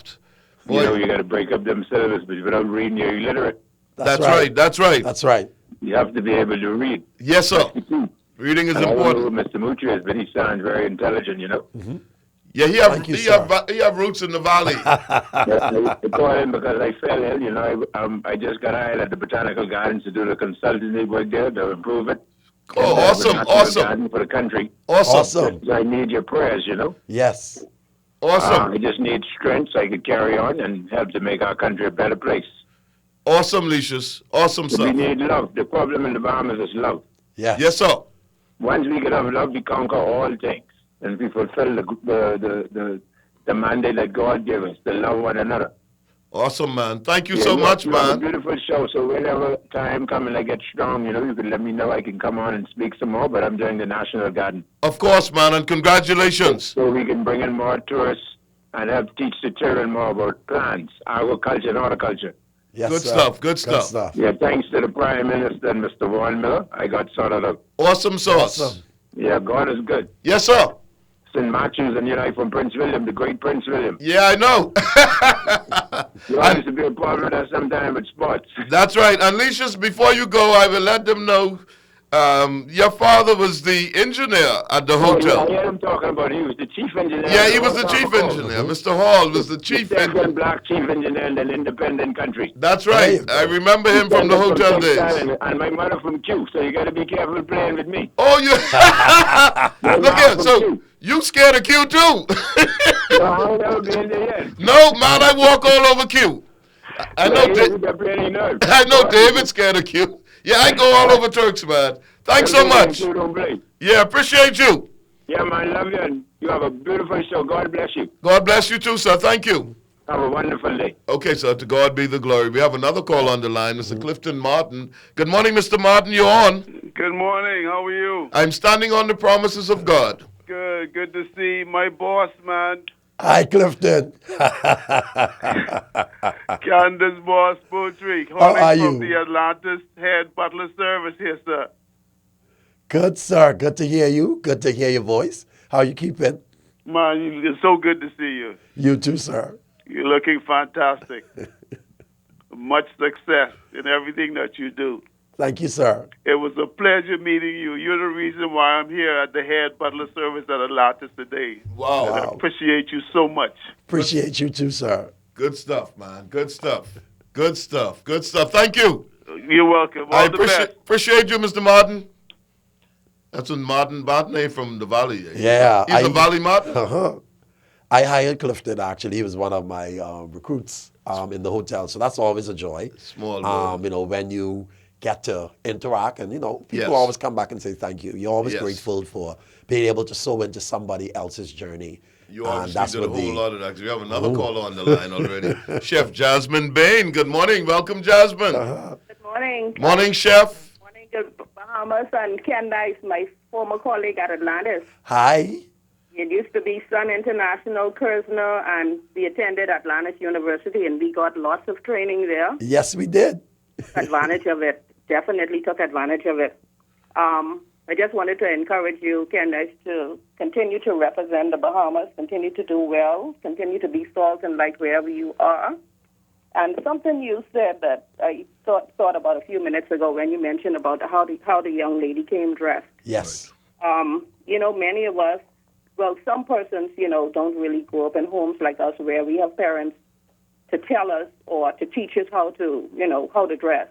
Boy. You know, you got to break up them syllables, but without reading, you're illiterate. That's right. That's right. That's right. You have to be able to read. Yes, sir. Reading is important. I don't know who Mr. Moultrie is, but he sounds very intelligent, you know. Mm-hmm. Yeah, he have roots in the Valley. I call him because I fell ill, you know. I just got hired at the Botanical Gardens to do the consultancy work there to improve it. Oh, awesome. For the country. Awesome. So I need your prayers, you know. Yes. Awesome. I just need strength so I could carry on and help to make our country a better place. Awesome, Lucius. Awesome, sir. We need love. The problem in the Bahamas is love. Yeah. Yes, sir. Once we get have love, we conquer all things. And we fulfill the mandate that God gave us, to love one another. Awesome, man. Thank you so much, man. It's a beautiful show. So whenever time comes and I get strong, you know, you can let me know. I can come on and speak some more, but I'm doing the National Garden. Of course, man, and congratulations. So we can bring in more tourists and help teach the children more about plants, agriculture, and horticulture. Yes, good stuff. Good stuff. Yeah, thanks to the Prime Minister and Mr. Warren Miller, I got sorted out. Awesome sauce. Awesome. Yeah, God is good. Yes, sir. St. Matthews, and from Prince William, the great Prince William. Yeah, I know. You used to be a part of that sometime with sports. That's right. And Lucius, before you go, I will let them know your father was the engineer at the hotel. Yeah, I'm talking about. He was the chief engineer. Yeah, he was the chief engineer. Mr. Hall was the chief engineer. Second black chief engineer in an independent country. That's right. I remember him from the hotel days. And my mother from Q, so you got to be careful playing with me. Oh, you... Look here, so you scared of Q too? No, I'll never be in there yet. No, man, I walk all over Q. I know David's scared of Q. Yeah, I go all over Turks, man. Thanks so much. Yeah, appreciate you. Yeah, man, love you. And you have a beautiful show. God bless you. God bless you too, sir. Thank you. Have a wonderful day. Okay, sir. To God be the glory. We have another call on the line. Mr. Clifton Martin. Good morning, Mr. Martin. You're on. Good morning. How are you? I'm standing on the promises of God. Good. Good to see my boss, man. Hi, Clifton. Candace boss, Moultrie. How are you? From the Atlantis head butler service here, sir. Good, sir. Good to hear you. Good to hear your voice. How you keeping? Man, it's so good to see you. You too, sir. You're looking fantastic. Much success in everything that you do. Thank you, sir. It was a pleasure meeting you. You're the reason why I'm here at the head butler service at Atlantis today. Wow. And I appreciate you so much. Appreciate you too, sir. Good stuff, man. Good stuff. Good stuff. Good stuff. Thank you. You're welcome. All the best. Appreciate you, Mr. Martin. That's when Martin from the Valley. Yeah. He's a Valley Martin? Uh-huh. I hired Clifton, actually. He was one of my recruits in the hotel. So that's always a joy. Small world. When you get to interact and, people always come back and say thank you. You're always grateful for being able to sow into somebody else's journey. You obviously did a whole lot of that. We have another caller on the line already. Chef Jasmine Bain. Good morning. Welcome, Jasmine. Good morning. Morning, Chef. Morning, Bahamas and Kendyce, my former colleague at Atlantis. Hi. It used to be Sun International, Kersner, and we attended Atlantis University, and we got lots of training there. Yes, we did. Advantage of it. Definitely took advantage of it. I just wanted to encourage you, Kendyce, to continue to represent the Bahamas, continue to do well, continue to be salt and light wherever you are. And something you said that I thought about a few minutes ago when you mentioned about how the young lady came dressed. Yes. Many of us, some persons, don't really grow up in homes like us where we have parents to tell us or to teach us how to dress.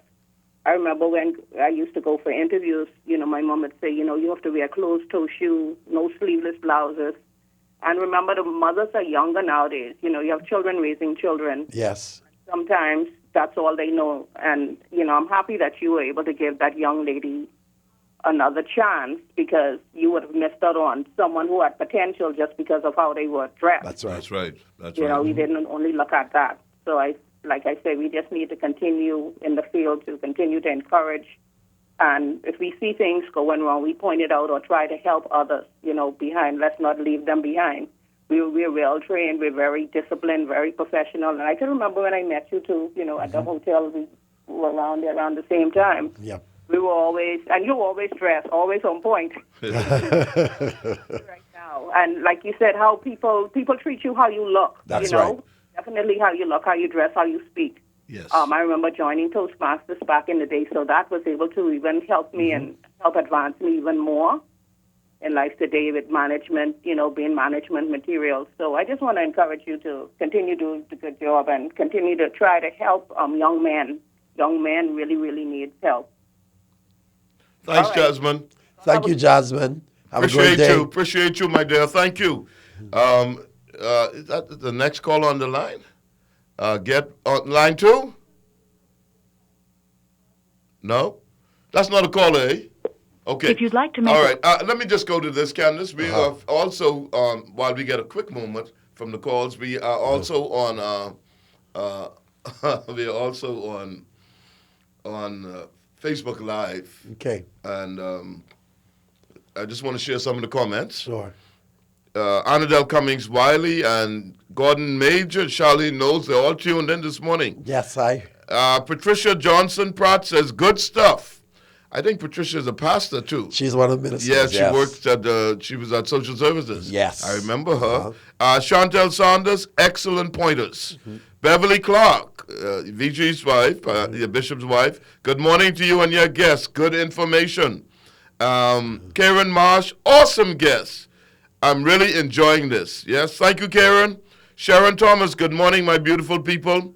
I remember when I used to go for interviews, my mom would say, you have to wear closed-toe shoes, no sleeveless blouses. And remember, the mothers are younger nowadays. You have children raising children. Yes. Sometimes that's all they know. And, I'm happy that you were able to give that young lady another chance because you would have missed out on someone who had potential just because of how they were dressed. That's right. That's right. We didn't only look at that. So like I say, we just need to continue in the field to continue to encourage. And if we see things going wrong, we point it out or try to help others, behind. Let's not leave them behind. We're well trained. We're very disciplined, very professional. And I can remember when I met you too, at the hotel, we were around the same time. Yeah. We were always, and you were always dressed, always on point. Right now. And like you said, how people treat you, how you look. That's right. Definitely how you look, how you dress, how you speak. Yes. I remember joining Toastmasters back in the day, so that was able to even help me and help advance me even more in life today with management, being management materials. So I just want to encourage you to continue doing the good job and continue to try to help young men. Young men really, really need help. Thanks, Jasmine. Thank you, Jasmine. Have a great day. Appreciate you, my dear. Thank you. Is that the next call on the line? Get on line 2? No? That's not a caller, eh? Okay. If you'd like to make all right. Let me just go to this, Candace. We are also, while we get a quick moment from the calls, we are also on Facebook Live. Okay. And I just want to share some of the comments. Sure. Annadelle Cummings Wiley and Gordon Major, Charlene Knowles, they're all tuned in this morning. Yes, Patricia Johnson Pratt says, good stuff. I think Patricia's a pastor too. She's one of the ministers. Yes, she worked at. She was at social services. Yes, I remember her. Chantel Saunders, excellent pointers. Beverly Clark, VG's wife, the bishop's wife. Good morning to you and your guests. Good information. Karen Marsh, awesome guest. I'm really enjoying this. Yes, thank you, Karen. Sharon Thomas, good morning, my beautiful people.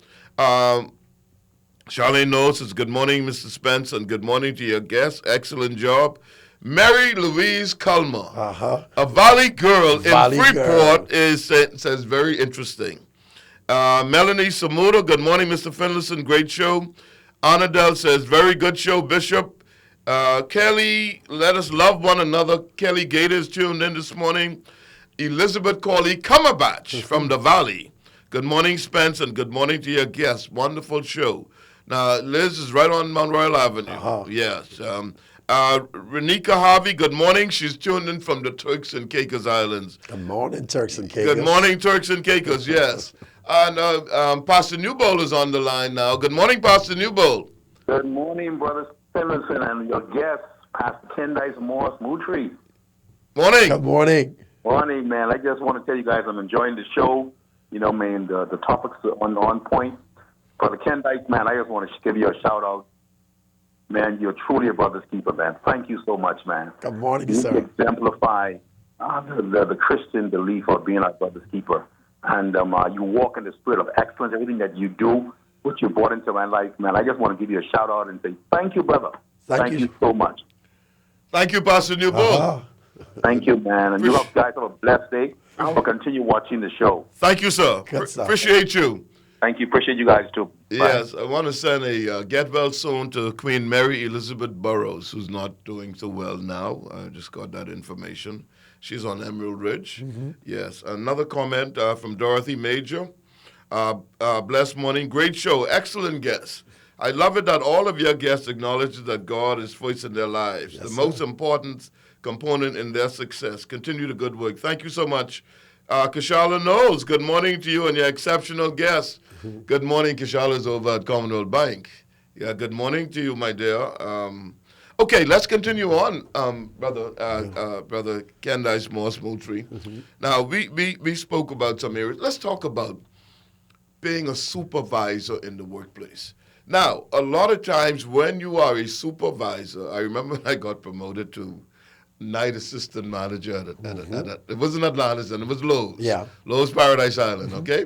Charlene Knowles says, good morning, Mr. Spence, and good morning to your guests. Excellent job. Mary Louise Culmer, a Valley girl in Freeport, says very interesting. Melanie Samuda, good morning, Mr. Finlayson, great show. Anadel says, very good show, Bishop. Kelly, let us love one another. Kelly Gators tuned in this morning. Elizabeth Corley Cumberbatch from the Valley. Good morning, Spence, and good morning to your guests. Wonderful show. Now, Liz is right on Mount Royal Avenue. Yes. Renika Harvey, good morning. She's tuned in from the Turks and Caicos Islands. Good morning, Turks and Caicos. Good morning, Turks and Caicos, yes. And Pastor Newbold is on the line now. Good morning, Pastor Newbold. Good morning, Brother Stevenson, and your guests, Pastor Kendyce Morris Moultrie. Morning. Good morning. Morning, man. I just want to tell you guys I'm enjoying the show. You know, man, the topics are on point. Brother Kendyce, man, I just want to give you a shout-out. Man, you're truly a brother's keeper, man. Thank you so much, man. Good morning, you sir. exemplify the Christian belief of being a brother's keeper. And you walk in the spirit of excellence, everything that you do, what you brought into my life, man. I just want to give you a shout-out and say thank you, brother. Thank you so much. Thank you, Pastor Newbold. Thank you, man. And you guys have a blessed day. I will continue watching the show. Thank you, sir. Appreciate you. Thank you. Appreciate you guys, too. Yes, I want to send a get well soon to Queen Mary Elizabeth Burroughs, who's not doing so well now. I just got that information. She's on Emerald Ridge. Yes. Another comment from Dorothy Major. Blessed morning. Great show. Excellent guests. I love it that all of your guests acknowledge that God is first in their lives, the most important component in their success. Continue the good work. Thank you so much. Kashala Knowles, good morning to you and your exceptional guests. Good morning, Kashala's over at Commonwealth Bank. Yeah, good morning to you, my dear. Okay, let's continue on, Brother Kendyce Morris Moultrie. Now, we spoke about some areas. Let's talk about being a supervisor in the workplace. Now, a lot of times when you are a supervisor, I remember when I got promoted to night assistant manager it wasn't Atlantis, and it was Lowe's. Yeah. Lowe's Paradise Island, okay?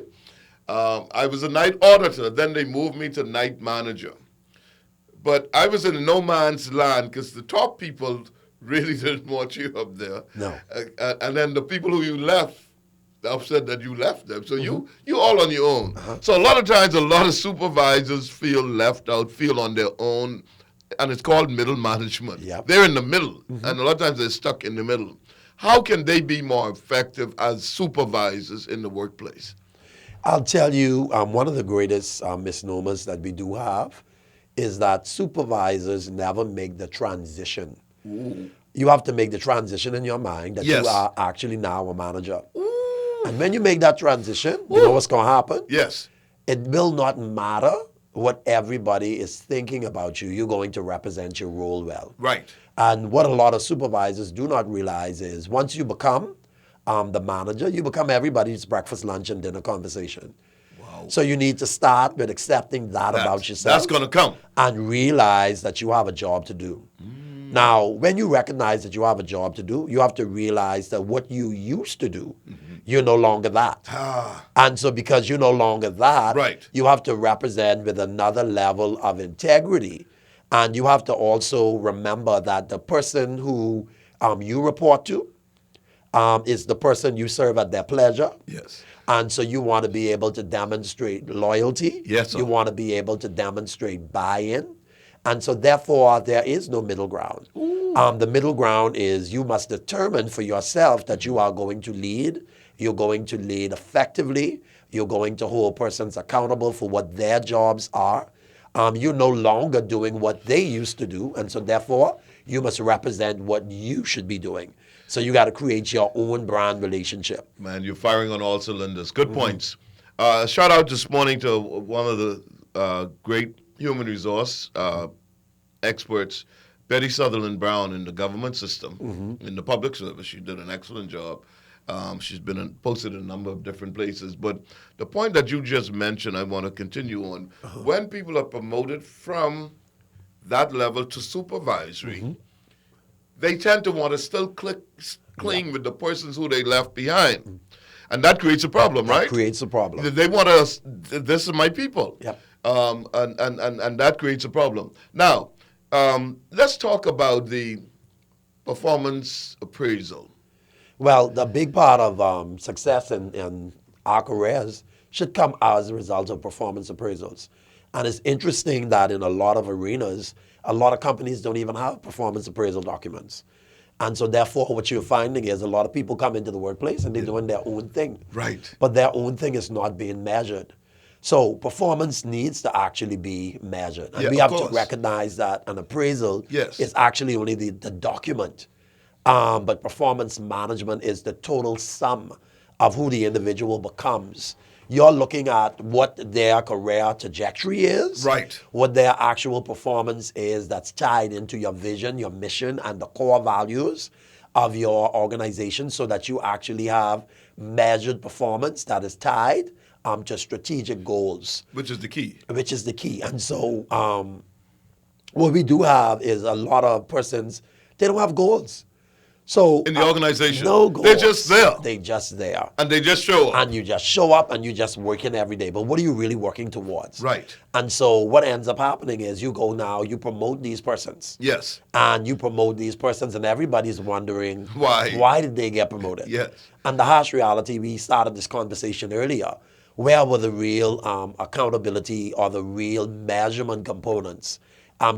I was a night auditor. Then they moved me to night manager. But I was in no man's land because the top people really didn't want you up there. No. And then the people who you left, upset that you left them. So you all on your own. So a lot of times, a lot of supervisors feel left out, feel on their own, and it's called middle management. Yep. They're in the middle, and a lot of times they're stuck in the middle. How can they be more effective as supervisors in the workplace? I'll tell you, one of the greatest misnomers that we do have is that supervisors never make the transition. Ooh. You have to make the transition in your mind that you are actually now a manager. And when you make that transition, you know what's going to happen? Yes. It will not matter what everybody is thinking about you. You're going to represent your role well. Right. And what a lot of supervisors do not realize is once you become the manager, you become everybody's breakfast, lunch, and dinner conversation. Wow. So you need to start with accepting that about yourself. That's going to come. And realize that you have a job to do. Now, when you recognize that you have a job to do, you have to realize that what you used to do, you're no longer that. And so because you're no longer that, you have to represent with another level of integrity. And you have to also remember that the person who you report to is the person you serve at their pleasure. Yes. And so you want to be able to demonstrate loyalty. Yes, sir. You want to be able to demonstrate buy-in. And so therefore, there is no middle ground. The middle ground is you must determine for yourself that you are going to lead. You're going to lead effectively. You're going to hold persons accountable for what their jobs are. You're no longer doing what they used to do. And so therefore, you must represent what you should be doing. So you got to create your own brand relationship. Man, you're firing on all cylinders. Good points. Shout out this morning to one of the great human resource experts, Betty Sutherland Brown in the government system, Mm-hmm. in the public service. She did an excellent job. She's been posted in a number of different places. But the point that you just mentioned, I want to continue on. When people are promoted from that level to supervisory, they tend to want to still cling with the persons who they left behind. And that creates a problem, right? Creates a problem. They want us, this is my people. Yep. And that creates a problem. Now, let's talk about the performance appraisal. Well, the big part of success in our careers should come as a result of performance appraisals. And it's interesting that in a lot of arenas, a lot of companies don't even have performance appraisal documents. And so therefore what you're finding is a lot of people come into the workplace and they're doing their own thing. Right. But their own thing is not being measured. So performance needs to actually be measured. And we have to recognize that an appraisal is actually only the document. But performance management is the total sum of who the individual becomes. You're looking at what their career trajectory is, right? What their actual performance is that's tied into your vision, your mission, and the core values of your organization so that you actually have measured performance that is tied to strategic goals. Which is the key. Which is the key. And so what we do have is a lot of persons, they don't have goals. So in the organization, no goals. They're just there. They're just there. And they just show up. And you just show up and you just working every day. But what are you really working towards? Right. And so what ends up happening is you go now, you promote these persons. Yes. And you promote these persons and everybody's wondering why did they get promoted? Yes. And the harsh reality, we started this conversation earlier. Where were the real accountability or the real measurement components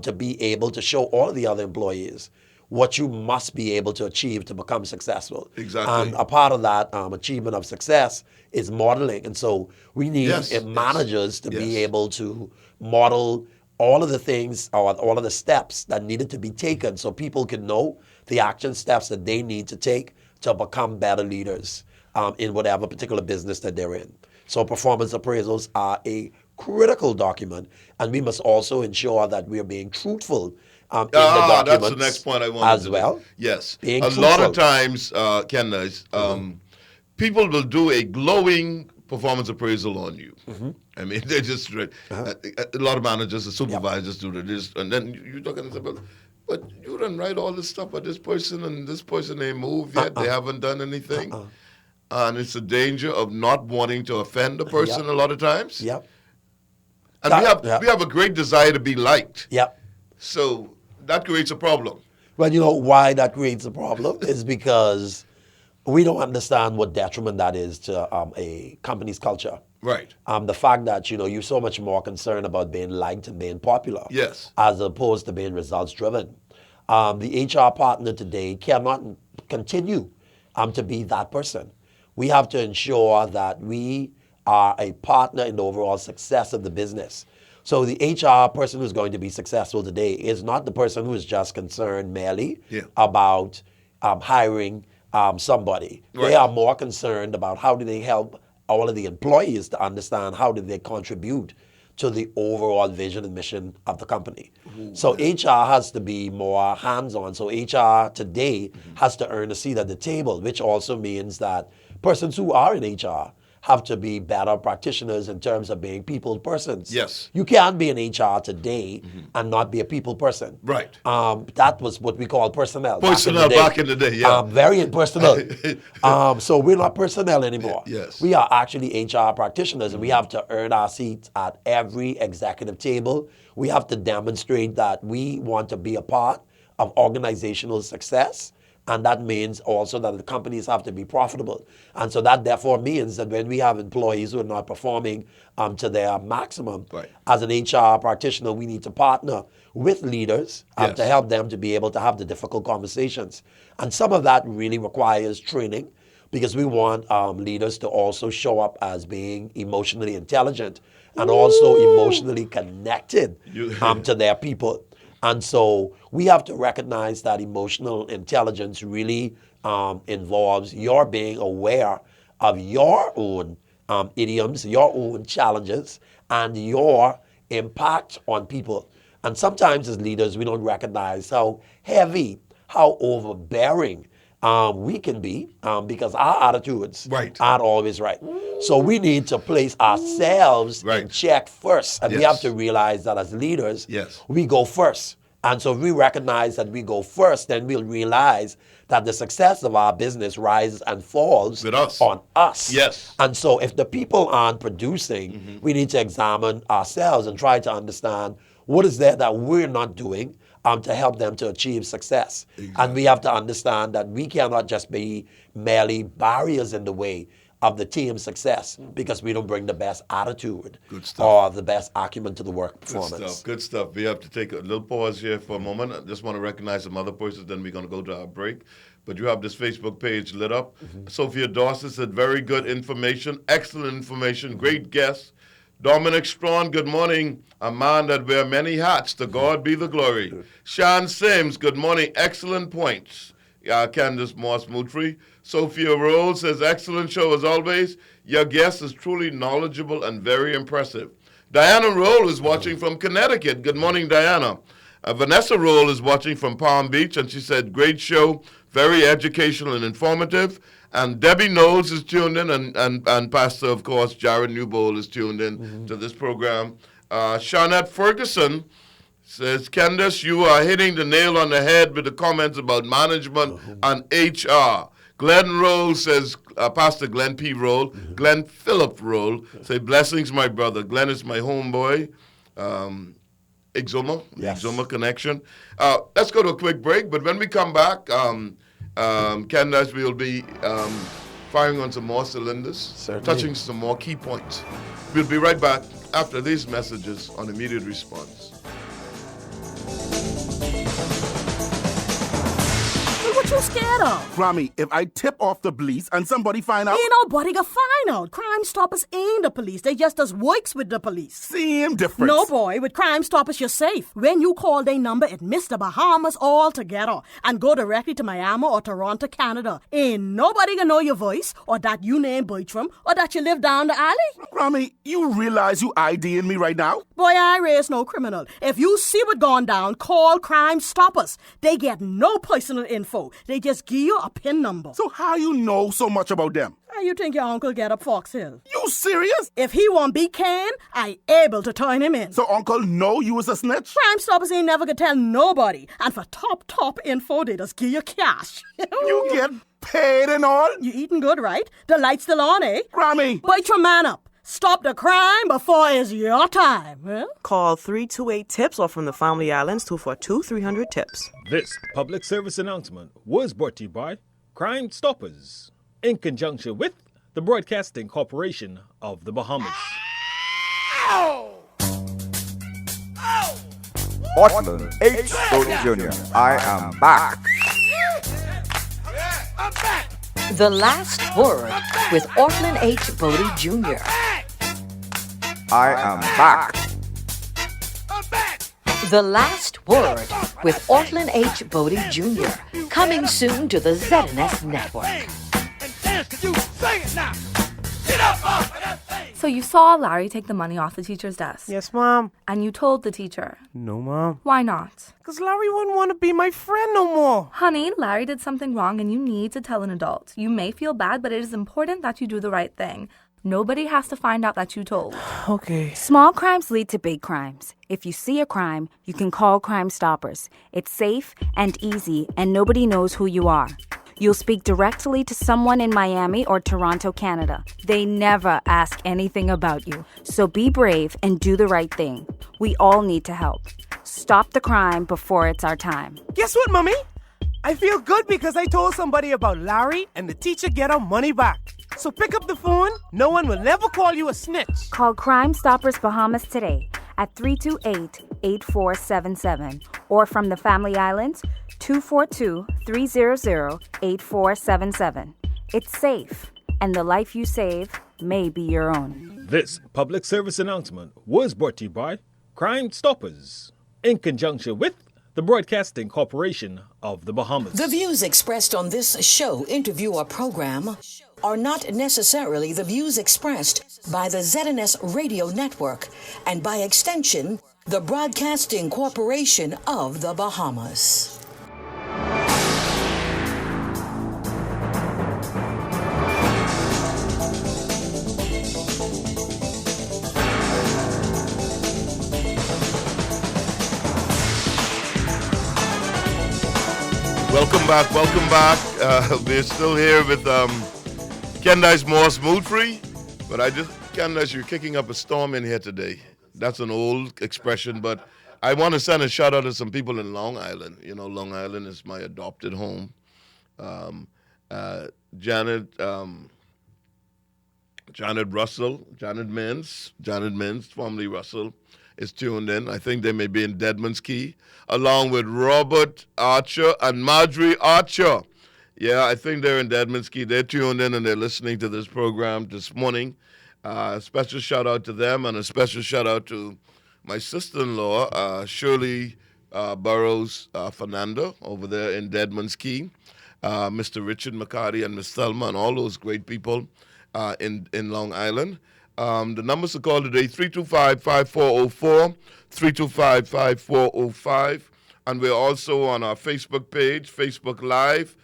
to be able to show all of the other employees what you must be able to achieve to become successful. Exactly. And a part of that achievement of success is modeling. And so we need managers to be able to model all of the things or all of the steps that needed to be taken so people can know the action steps that they need to take to become better leaders in whatever particular business that they're in. So performance appraisals are a critical document, and we must also ensure that we are being truthful in the documents that's the next point I wanted as to well. do. Yes. Being a truthful. lot of times, Kendyce, people will do a glowing performance appraisal on you. I mean, they just, a lot of managers and supervisors do this, and then you're talking about, but you didn't write all this stuff about this person, and this person ain't moved yet, they haven't done anything. And it's a danger of not wanting to offend the person a lot of times. Yep. And we have a great desire to be liked. Yep. So that creates a problem. Well, you know why that creates a problem is because we don't understand what detriment that is to a company's culture. Right. The fact that, you're so much more concerned about being liked and being popular. Yes. As opposed to being results driven. The HR partner today cannot continue to be that person. We have to ensure that we are a partner in the overall success of the business. So the HR person who's going to be successful today is not the person who is just concerned merely about hiring somebody. Right. They are more concerned about how do they help all of the employees to understand how do they contribute to the overall vision and mission of the company. So HR has to be more hands-on. So HR today has to earn a seat at the table, which also means that persons who are in HR have to be better practitioners in terms of being people persons. Yes. You can't be in HR today and not be a people person. Right. That was what we call personnel. Personnel back in the day, yeah. Very impersonal. So we're not personnel anymore. Yes. We are actually HR practitioners, and we have to earn our seats at every executive table. We have to demonstrate that we want to be a part of organizational success. And that means also that the companies have to be profitable. And so that therefore means that when we have employees who are not performing to their maximum, as an HR practitioner, we need to partner with leaders to help them to be able to have the difficult conversations. And some of that really requires training because we want leaders to also show up as being emotionally intelligent and also emotionally connected to their people. And so we have to recognize that emotional intelligence really involves your being aware of your own idioms, your own challenges, and your impact on people. And sometimes as leaders, we don't recognize how heavy, how overbearing we can be because our attitudes aren't always right. So we need to place ourselves in check first. And we have to realize that as leaders, we go first. And so if we recognize that we go first, then we'll realize that the success of our business rises and falls on us. Yes. And so if the people aren't producing, we need to examine ourselves and try to understand what is there that we're not doing to help them to achieve success. And we have to understand that we cannot just be merely barriers in the way of the team's success because we don't bring the best attitude or the best acumen to the work performance. Good stuff. We have to take a little pause here for a moment. I just want to recognize some other persons, then we're going to go to our break. But you have this Facebook page lit up. Sophia Dawson said, very good information, excellent information, great guest. Dominic Strawn, good morning. A man that wear many hats, to God be the glory. Sean Sims, good morning, excellent points. Candace Moss Moultrie. Sophia Rolle says, excellent show as always. Your guest is truly knowledgeable and very impressive. Diana Rolle is watching from Connecticut. Good morning, Diana. Vanessa Rolle is watching from Palm Beach, and she said, great show, very educational and informative. And Debbie Knowles is tuned in, and Pastor, of course, Jared Newbold is tuned in to this program. Shawnette Ferguson says, Candace, you are hitting the nail on the head with the comments about management and HR. Glenn Roll says, Pastor Glenn P. Roll, Glenn Phillip Roll, say, blessings, my brother. Glenn is my homeboy. Exuma connection. Let's go to a quick break, but when we come back, Kendyce will be firing on some more cylinders, touching some more key points. We'll be right back after these messages on Immediate Response. What you scared of? Grammy, if I tip off the police and somebody find out... Ain't nobody gonna find out. Crime Stoppers ain't the police. They just does works with the police. Same difference. No, boy. With Crime Stoppers, you're safe. When you call their number, it Mr. Bahamas altogether and go directly to Miami or Toronto, Canada. Ain't nobody gonna know your voice or that you name Bertram or that you live down the alley. Grammy, you realize you IDing me right now? Boy, I raise no criminal. If you see what gone down, call Crime Stoppers. They get no personal info. They just give you a PIN number. So how you know so much about them? How you think your uncle get up Fox Hill? You serious? If he won't be can, I able to turn him in. So uncle know you was a snitch? Crime Stoppers ain't never gonna tell nobody. And for top info, they just give you cash. You get paid and all? You eating good, right? The light's still on, eh? Grammy! Wait your man up. Stop the crime before it's your time. Huh? Call 328-TIPS or from the Family Islands 242-300-TIPS. This public service announcement was brought to you by Crime Stoppers in conjunction with the Broadcasting Corporation of the Bahamas. Portland H. Bodie Jr. I am back. I'm back. The Last Word with Ortland H. Bodie Jr. I am back. The Last Word with Ortland H. Bodie Jr. Coming soon to the ZNS Network. So you saw Larry take the money off the teacher's desk? Yes, Mom. And you told the teacher? No, Mom. Why not? Because Larry wouldn't want to be my friend no more. Honey, Larry did something wrong and you need to tell an adult. You may feel bad, but it is important that you do the right thing. Nobody has to find out that you told. Okay. Small crimes lead to big crimes. If you see a crime, you can call Crime Stoppers. It's safe and easy, and nobody knows who you are. You'll speak directly to someone in Miami or Toronto, Canada. They never ask anything about you. So be brave and do the right thing. We all need to help. Stop the crime before it's our time. Guess what, Mommy? I feel good because I told somebody about Larry and the teacher get our money back. So pick up the phone. No one will ever call you a snitch. Call Crime Stoppers Bahamas today at 328-8477 or from the Family Islands, 242-300-8477. It's safe, and the life you save may be your own. This public service announcement was brought to you by Crime Stoppers in conjunction with the Broadcasting Corporation of the Bahamas. The views expressed on this show, interview, or program are not necessarily the views expressed by the ZNS Radio Network and by extension, the Broadcasting Corporation of the Bahamas. Welcome back. We're still here with Kendyce Moultrie, but Kendyce, you're kicking up a storm in here today. That's an old expression, but I want to send a shout out to some people in Long Island. You know, Long Island is my adopted home. Janet Mins, formerly Russell, is tuned in. I think they may be in Deadman's Key, along with Robert Archer and Marjorie Archer. Yeah, I think they're in Deadman's Key. They're tuned in and they're listening to this program this morning. A special shout out to them and a special shout out to my sister-in-law, Shirley Burrows Fernando, over there in Deadman's Key, Mr. Richard McCarty and Miss Thelma and all those great people in Long Island. The numbers to call today, 325-5404, 325-5405. And we're also on our Facebook page, Facebook Live.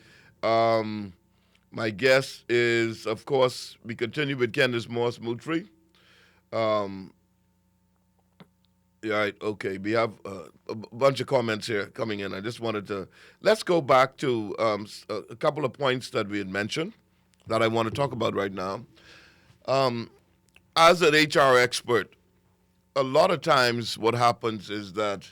My guest is, of course, we continue with Kendyce Moultrie. Right, okay. We have a bunch of comments here coming in. I just wanted to, let's go back to a couple of points that we had mentioned that I want to talk about right now. As an HR expert, a lot of times what happens is that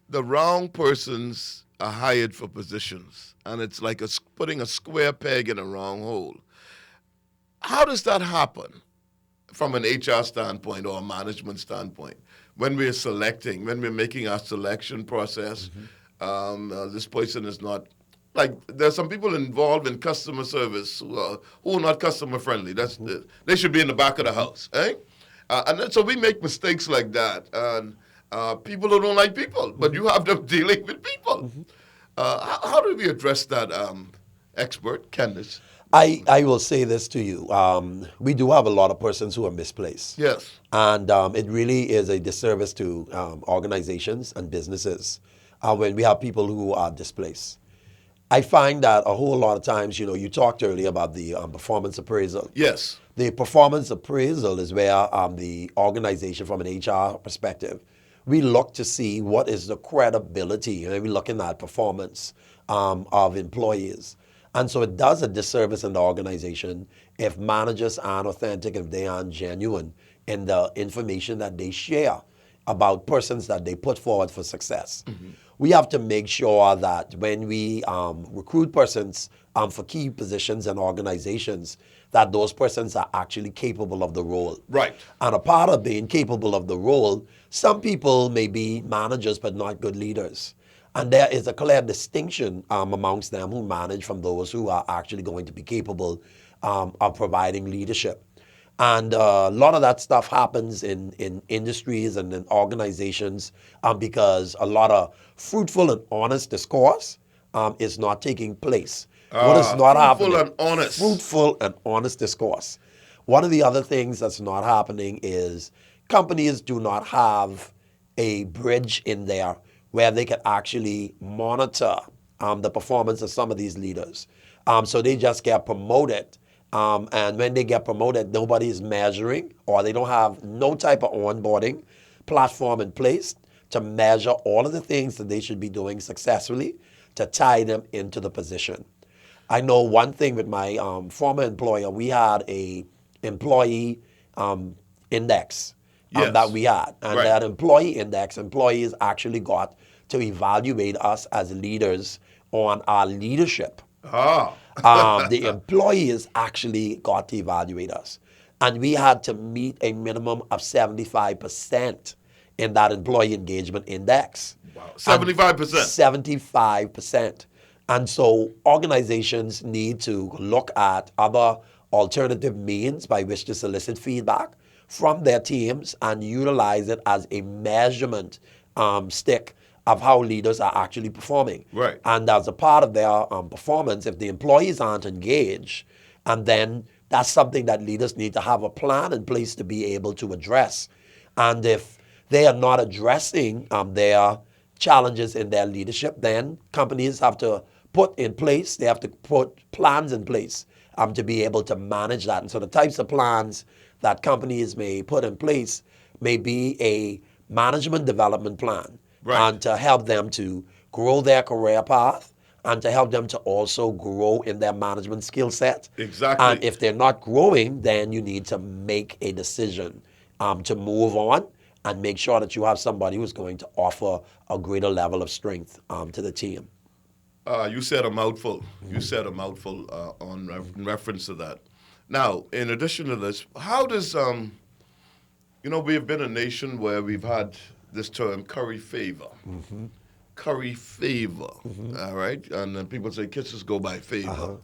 the wrong persons are hired for positions, and it's like putting a square peg in a round hole. How does that happen from an HR standpoint or a management standpoint? When we're selecting, when we're making our selection process, this person is not, like, there's some people involved in customer service who are not customer friendly. They should be in the back of the house, eh? And then, so we make mistakes like that. And people who don't like people, but you have them dealing with people. How do we address that, expert, Kendyce? I will say this to you. We do have a lot of persons who are misplaced. Yes. And it really is a disservice to organizations and businesses when we have people who are displaced. I find that a whole lot of times, you talked earlier about the performance appraisal. Yes. The performance appraisal is where the organization, from an HR perspective, we look to see what is the credibility, and we're looking at performance of employees. And so it does a disservice in the organization if managers aren't authentic, if they aren't genuine in the information that they share about persons that they put forward for success. We have to make sure that when we recruit persons for key positions in organizations, that those persons are actually capable of the role. Right. And a part of being capable of the role, some people may be managers but not good leaders. And there is a clear distinction amongst them who manage from those who are actually going to be capable of providing leadership. And a lot of that stuff happens in industries and in organizations because a lot of fruitful and honest discourse is not taking place. What is not happening? Fruitful and honest. Fruitful and honest discourse. One of the other things that's not happening is companies do not have a bridge in there where they can actually monitor the performance of some of these leaders. So they just get promoted. And when they get promoted, nobody is measuring, or they don't have no type of onboarding platform in place to measure all of the things that they should be doing successfully to tie them into the position. I know one thing with my former employer, we had a employee index that we had. And that employee index, employees actually got to evaluate us as leaders on our leadership. The employees actually got to evaluate us. And we had to meet a minimum of 75% in that employee engagement index. Wow, 75%? 75%. And so organizations need to look at other alternative means by which to solicit feedback from their teams and utilize it as a measurement stick of how leaders are actually performing. Right. And as a part of their performance, if the employees aren't engaged, and then that's something that leaders need to have a plan in place to be able to address. And if they are not addressing their challenges in their leadership, then companies have to put in place, they have to put plans in place to be able to manage that. And so the types of plans that companies may put in place may be a management development plan, and to help them to grow their career path and to help them to also grow in their management skill set. Exactly. And if they're not growing, then you need to make a decision to move on and make sure that you have somebody who's going to offer a greater level of strength to the team. You said a mouthful. You said a mouthful in reference to that. Now, in addition to this, how does, we've been a nation where we've had this term curry favor. Curry favor, all right? And then people say kisses go by favor.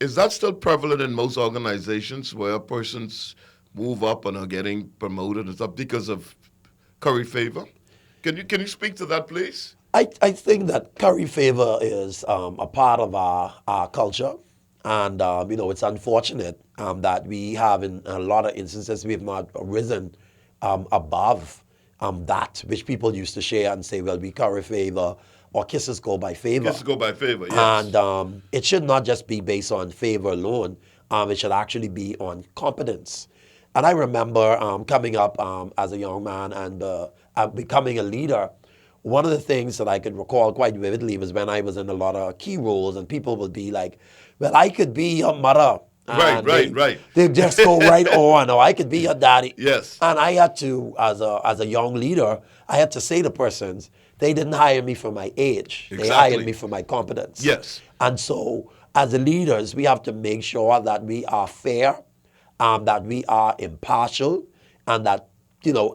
Is that still prevalent in most organizations where persons move up and are getting promoted and stuff because of curry favor? Can you speak to that, please? I think that curry favor is a part of our culture. And, it's unfortunate that we have, in a lot of instances, we have not risen above that, which people used to share and say, well, we curry favor or kisses go by favor. Kisses go by favor, yes. And it should not just be based on favor alone. It should actually be on competence. And I remember coming up as a young man and becoming a leader. One of the things that I could recall quite vividly was when I was in a lot of key roles and people would be like, well, I could be your mother. Right. They just go right on, or I could be your daddy. Yes. And I had to, as a young leader, I had to say to persons, they didn't hire me for my age. Exactly. They hired me for my competence. Yes. And so, as leaders, we have to make sure that we are fair, that we are impartial, and that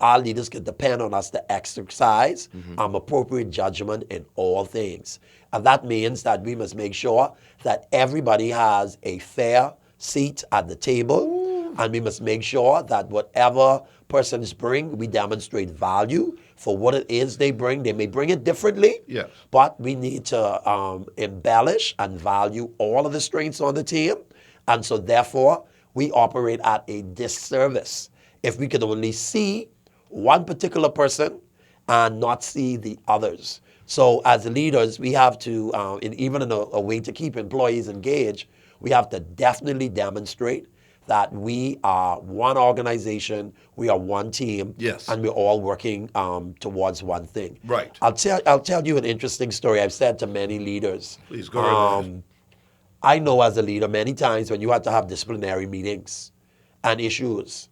our leaders can depend on us to exercise appropriate judgment in all things. And that means that we must make sure that everybody has a fair seat at the table. And we must make sure that whatever persons bring, we demonstrate value for what it is they bring. They may bring it differently, but we need to embellish and value all of the strengths on the team. And so therefore, we operate at a disservice if we can only see one particular person and not see the others. So as leaders, we have to, even in a way to keep employees engaged, we have to definitely demonstrate that we are one organization, we are one team, and we're all working towards one thing. Right. I'll tell you an interesting story I've said to many leaders. Please, go ahead. I know as a leader, many times when you had to have disciplinary meetings and issues,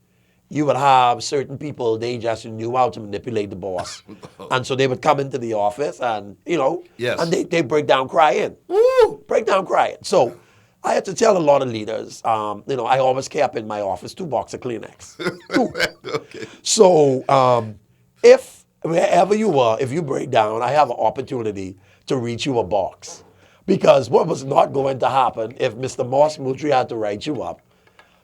you would have certain people, they just knew how to manipulate the boss. And so they would come into the office and, and they break down crying. Woo! Break down crying. So I had to tell a lot of leaders, I always kept in my office 2 boxes of Kleenex. 2. Okay. So if wherever you are, if you break down, I have an opportunity to reach you a box. Because what was not going to happen if Mr. Moultrie had to write you up,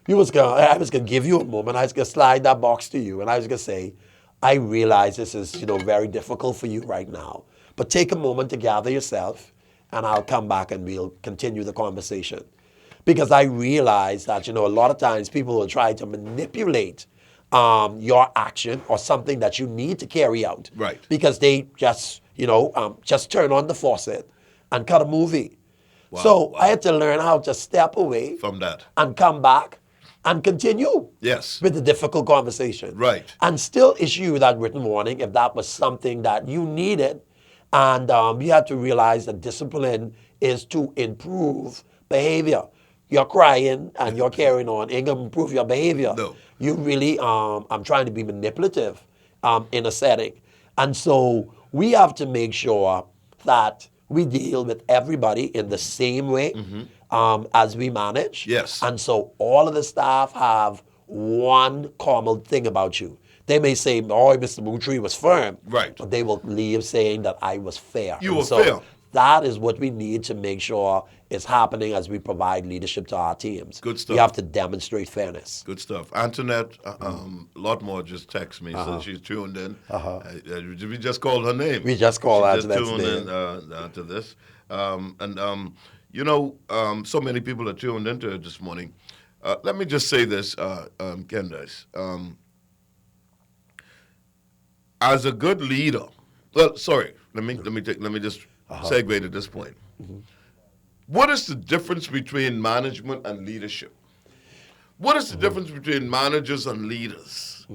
I was going to give you a moment. I was going to slide that box to you. And I was going to say, I realize this is, very difficult for you right now. But take a moment to gather yourself, and I'll come back and we'll continue the conversation. Because I realize that, a lot of times people will try to manipulate your action or something that you need to carry out. Right. Because they just, just turn on the faucet and cut a movie. Wow. So I had to learn how to step away from that and come back and continue with the difficult conversation. Right. And still issue that written warning if that was something that you needed. And you have to realize that discipline is to improve behavior. You're crying and you're carrying on. Ain't going to improve your behavior. No. You really, I'm trying to be manipulative in a setting. And so we have to make sure that we deal with everybody in the same way as we manage. Yes. And so all of the staff have one common thing about you. They may say, oh, Mr. Moultrie was firm. Right. But they will leave saying that I was fair. You were fair. That is what we need to make sure is happening as we provide leadership to our teams. Good stuff. We have to demonstrate fairness. Good stuff. Antoinette, a lot more just text me, so she's tuned in. We just called her name. We just called Antoinette's name. Just tuned in to this. So many people are tuned into it this morning. Let me just say this, Kendyce. as a good leader, well, sorry, let me just segue to this point. What is the difference between management and leadership? What is the difference between managers and leaders?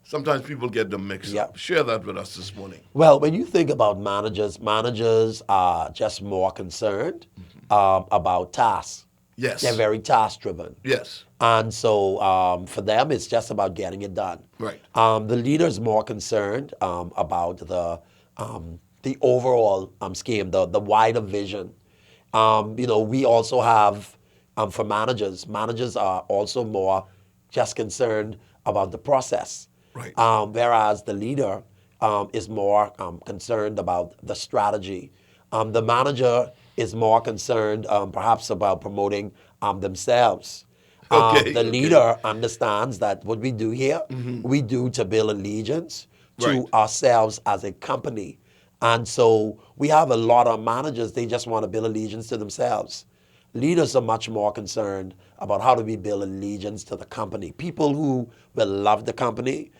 Sometimes people get them mixed up. Share that with us this morning. Well, when you think about managers, managers are just more concerned about tasks. Yes. They're very task-driven. Yes. And so for them, it's just about getting it done. Right. The leader's more concerned about the overall scheme, the wider vision. We also have, for managers are also more just concerned about the process. Right. Whereas the leader is more concerned about the strategy. The manager is more concerned perhaps about promoting themselves. The leader understands that what we do here, we do to build allegiance to ourselves as a company. And so we have a lot of managers, they just want to build allegiance to themselves. Leaders are much more concerned about how do we build allegiance to the company. People who will love the company,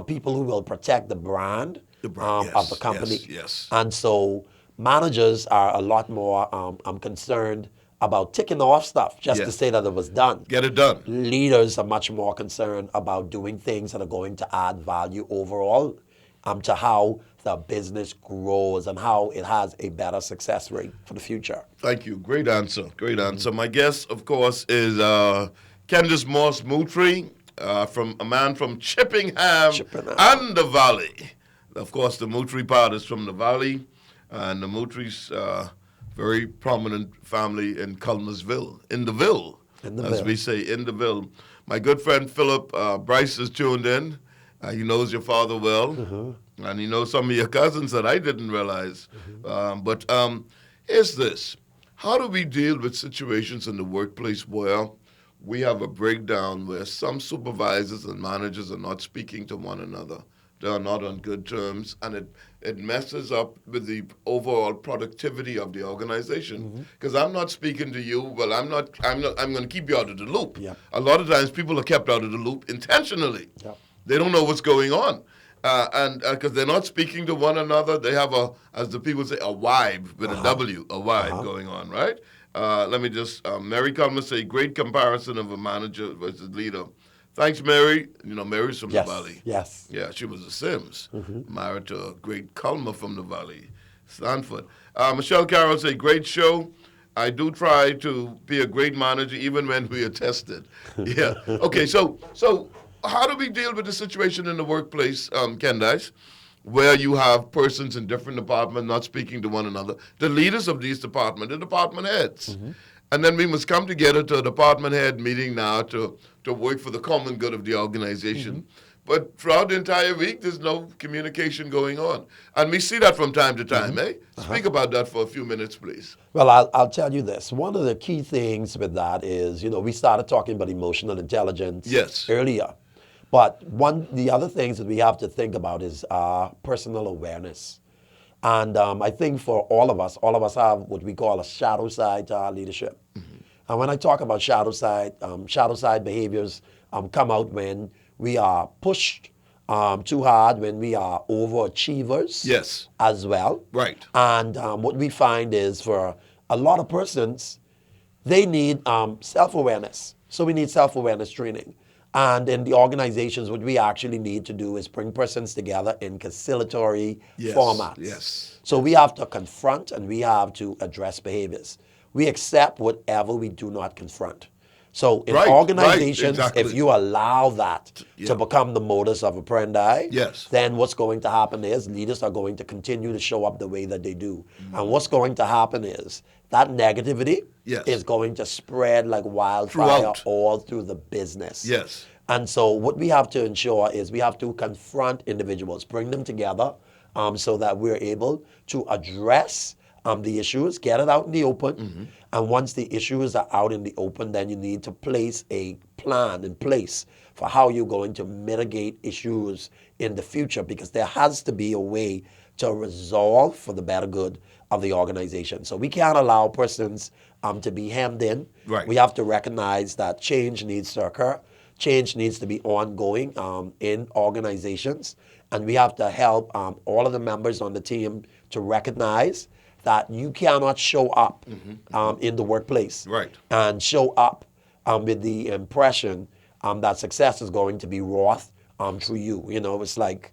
people who will protect the brand, of the company. Yes. And so managers are a lot more concerned about ticking off stuff just to say that it was done. Get it done. Leaders are much more concerned about doing things that are going to add value overall to how the business grows and how it has a better success rate for the future. Thank you. Great answer. Great answer. My guest, of course, is Kendyce Moultrie, from a man from Chippenham and the Valley. Of course, the Moultrie part is from the Valley, and the Moultrie's very prominent family in Culmersville, in the Ville, as we say, in the Ville. My good friend Philip Bryce is tuned in. He knows your father well, and he knows some of your cousins that I didn't realize. But here's this. How do we deal with situations in the workplace where we have a breakdown where some supervisors and managers are not speaking to one another? They are not on good terms, and it messes up with the overall productivity of the organization. Because I'm not speaking to you, well, I'm going to keep you out of the loop. A lot of times people are kept out of the loop intentionally. They don't know what's going on. And because they're not speaking to one another, they have as the people say, a vibe with a W, a vibe going on, right? Let me just, Mary Coleman say, great comparison of a manager versus leader. Thanks, Mary. Mary's from the Valley. Yes. Yeah, she was a Sims, married to a great Culmer from the Valley, Stanford. Michelle Carroll say, great show. I do try to be a great manager even when we are tested. Yeah. Okay, so how do we deal with the situation in the workplace, Kendyce, where you have persons in different departments not speaking to one another, the leaders of these departments, the department heads, and then we must come together to a department head meeting now to work for the common good of the organization. But throughout the entire week, there's no communication going on. And we see that from time to time, Speak about that for a few minutes, please. Well, I'll tell you this. One of the key things with that is, we started talking about emotional intelligence earlier. But the other things that we have to think about is personal awareness. And I think for all of us have what we call a shadow side to our leadership. And when I talk about shadow side behaviors come out when we are pushed too hard, when we are overachievers as well. Right. And what we find is for a lot of persons, they need self-awareness. So we need self-awareness training. And in the organizations, what we actually need to do is bring persons together in conciliatory formats. So we have to confront and we have to address behaviors. We accept whatever we do not confront. So in organizations, if you allow that to become the modus of operandi, then what's going to happen is leaders are going to continue to show up the way that they do. And what's going to happen is that negativity is going to spread like wildfire all through the business. And so what we have to ensure is we have to confront individuals, bring them together so that we're able to address the issues, get it out in the open. And once the issues are out in the open, then you need to place a plan in place for how you're going to mitigate issues in the future, because there has to be a way to resolve for the better good of the organization. So we can't allow persons to be hemmed in. We have to recognize that change needs to occur. change needs to be ongoing in organizations, and we have to help all of the members on the team to recognize that you cannot show up in the workplace Right. and show up with the impression that success is going to be wrought through you. You know, it's like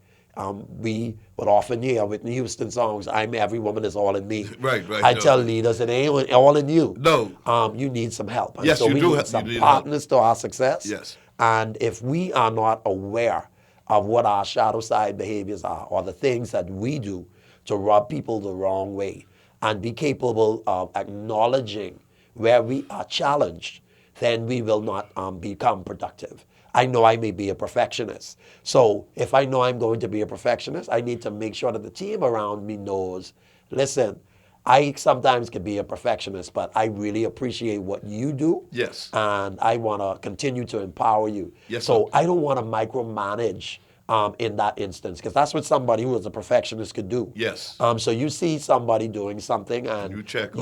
we would often hear Whitney Houston songs, I'm every woman is all in me. Right. I tell leaders, it ain't all in you. No. You need some help. And Yes, so you we do need have- some you need help. partners to our success. Yes. And if we are not aware of what our shadow side behaviors are or the things that we do to rub people the wrong way and be capable of acknowledging where we are challenged, then we will not become productive. I know I may be a perfectionist. So if I know I'm going to be a perfectionist, I need to make sure that the team around me knows, listen, I sometimes can be a perfectionist, but I really appreciate what you do. Yes. And I want to continue to empower you. Yes, So I don't want to micromanage in that instance, because that's what somebody who is a perfectionist could do. Yes. So you see somebody doing something and You check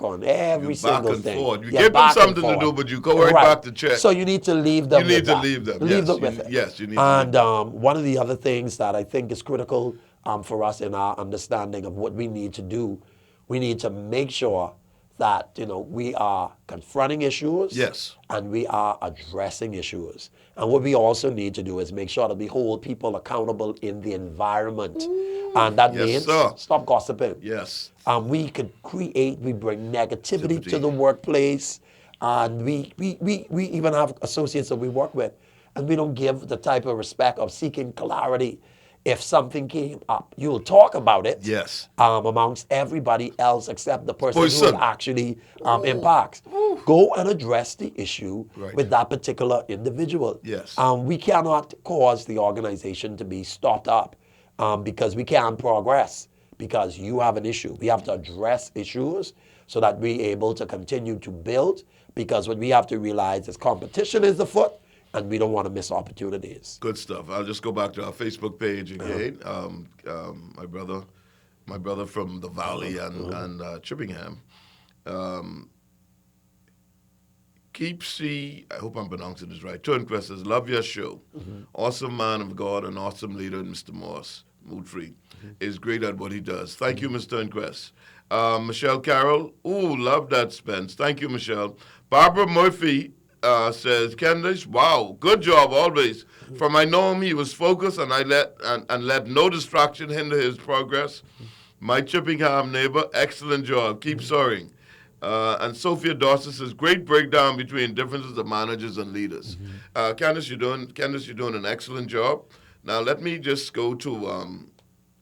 on every you single back and thing. forth. You Yeah, give them back and something to do, forth. but you go right back to check. So you need to leave them You need with to that. leave them. Leave Yes, them you- with it. yes, you need to And leave one of the other things that I think is critical for us in our understanding of what we need to do, we need to make sure that we are confronting issues. Yes. And we are addressing issues. And what we also need to do is make sure that we hold people accountable in the environment. And that Yes, means sir. stop gossiping. Yes. We bring negativity to the workplace. And we even have associates that we work with. And we don't give the type of respect of seeking clarity. If something came up, you'll talk about it. Yes. Amongst everybody else except the person who Person. it actually impacts. Go and address the issue Right. with that particular individual. Yes. We cannot cause the organization to be stopped up because we can't progress because you have an issue. We have to address issues so that we're able to continue to build, because what we have to realize is competition is afoot, and we don't want to miss opportunities. Good stuff. I'll just go back to our Facebook page again. My brother from the Valley and Chippingham. I hope I'm pronouncing this right. Turnquest says, love your show. Awesome man of God and awesome leader, Mr. Moultrie. Is great at what he does. Thank you, Mr. Turnquest. Michelle Carroll, love that, Spence. Thank you, Michelle. Barbara Murphy says, Kendyce, wow, good job always. From I know him, he was focused and let no distraction hinder his progress. My Chippingham neighbor, excellent job. Keep soaring. And Sophia Dawson says, great breakdown between differences of managers and leaders. Kendyce, you're doing an excellent job. Now let me just go to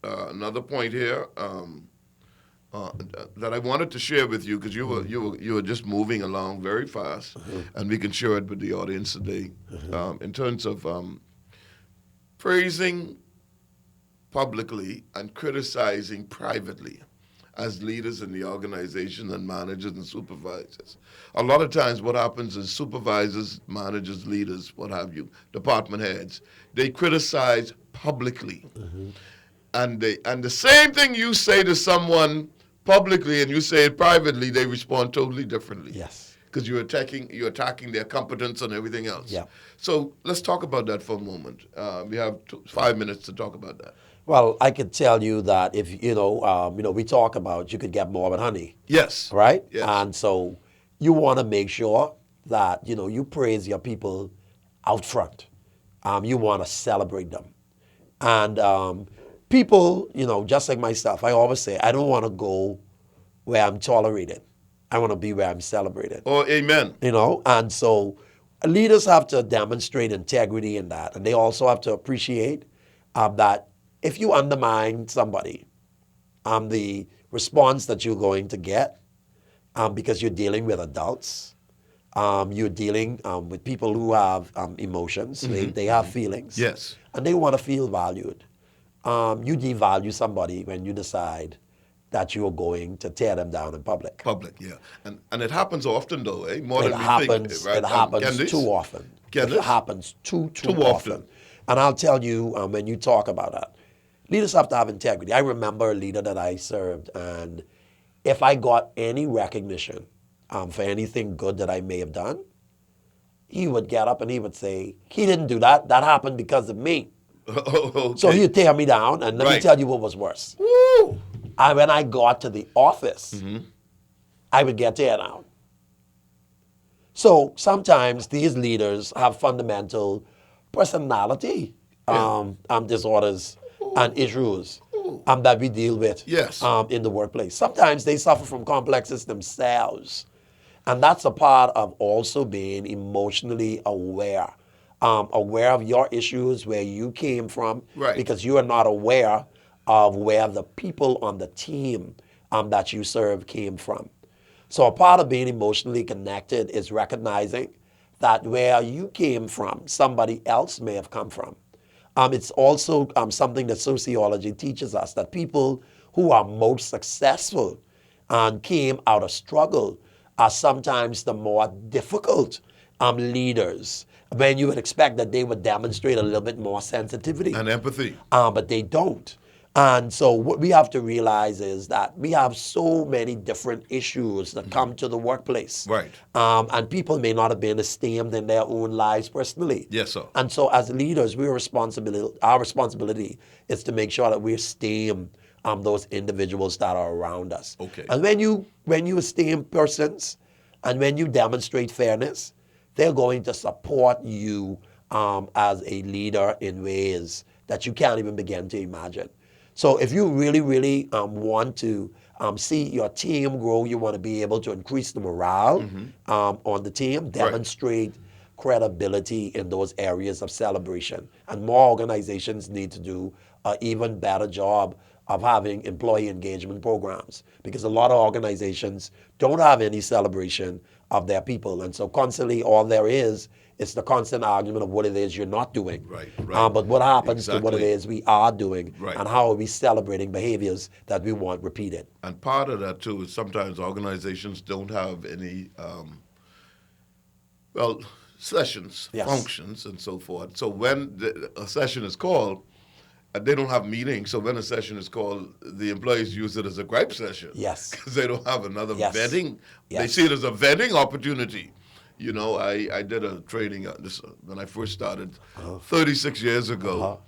another point here that I wanted to share with you, because you were just moving along very fast, and we can share it with the audience today. In terms of praising publicly and criticizing privately as leaders in the organization and managers and supervisors. A lot of times what happens is supervisors, managers, leaders, what have you, department heads, they criticize publicly. And the same thing you say to someone publicly and you say it privately, they respond totally differently. Yes. Because you're attacking their competence and everything else. Yeah. So let's talk about that for a moment. We have 5 minutes to talk about that. Well, I could tell you that if we talk about you could get more with honey. Yes. Right? Yes. And so you want to make sure that you praise your people out front. You want to celebrate them. And people, just like myself, I always say I don't want to go where I'm tolerated. I want to be where I'm celebrated. Oh, amen. And so leaders have to demonstrate integrity in that. And they also have to appreciate that if you undermine somebody, the response that you're going to get, because you're dealing with adults, you're dealing with people who have emotions, they have feelings. Yes. And they want to feel valued. You devalue somebody when you decide that you're going to tear them down in public. Yeah. And it happens often, though, eh? More than we think. Right? It happens Kendyce? too often. Kendyce? It happens too Too often. And I'll tell you, when you talk about that, leaders have to have integrity. I remember a leader that I served, and if I got any recognition for anything good that I may have done, he would get up and he would say, he didn't do that. That happened because of me. Okay. So he'd tear me down, and let me tell you what was worse. Woo! When I got to the office, I would get tear down. So sometimes these leaders have fundamental personality disorders and issues that we deal with in the workplace. Sometimes they suffer from complexes themselves. And that's a part of also being emotionally aware. Aware of your issues, where you came from, because you are not aware of where the people on the team that you serve came from. So a part of being emotionally connected is recognizing that where you came from, somebody else may have come from. It's also something that sociology teaches us, that people who are most successful and came out of struggle are sometimes the more difficult leaders, when you would expect that they would demonstrate a little bit more sensitivity. And empathy. But they don't. And so what we have to realize is that we have so many different issues that come to the workplace. Right. And people may not have been esteemed in their own lives personally. Yes, sir. And so as leaders, our responsibility is to make sure that we esteem those individuals that are around us. Okay. And when you esteem persons and when you demonstrate fairness, they're going to support you as a leader in ways that you can't even begin to imagine. So if you really, really want to see your team grow, you want to be able to increase the morale on the team, demonstrate credibility in those areas of celebration. And more organizations need to do an even better job of having employee engagement programs, because a lot of organizations don't have any celebration of their people. And so constantly all there is the constant argument of what it is you're not doing. Right. But what happens to what it is we are doing, and how are we celebrating behaviors that we want repeated. And part of that, too, is sometimes organizations don't have any, sessions, functions, and so forth. So when a session is called, they don't have meetings. So when a session is called, the employees use it as a gripe session. Yes. Because they don't have another vetting. Yes. They see it as a vetting opportunity. You know, I did a training when I first started 36 years ago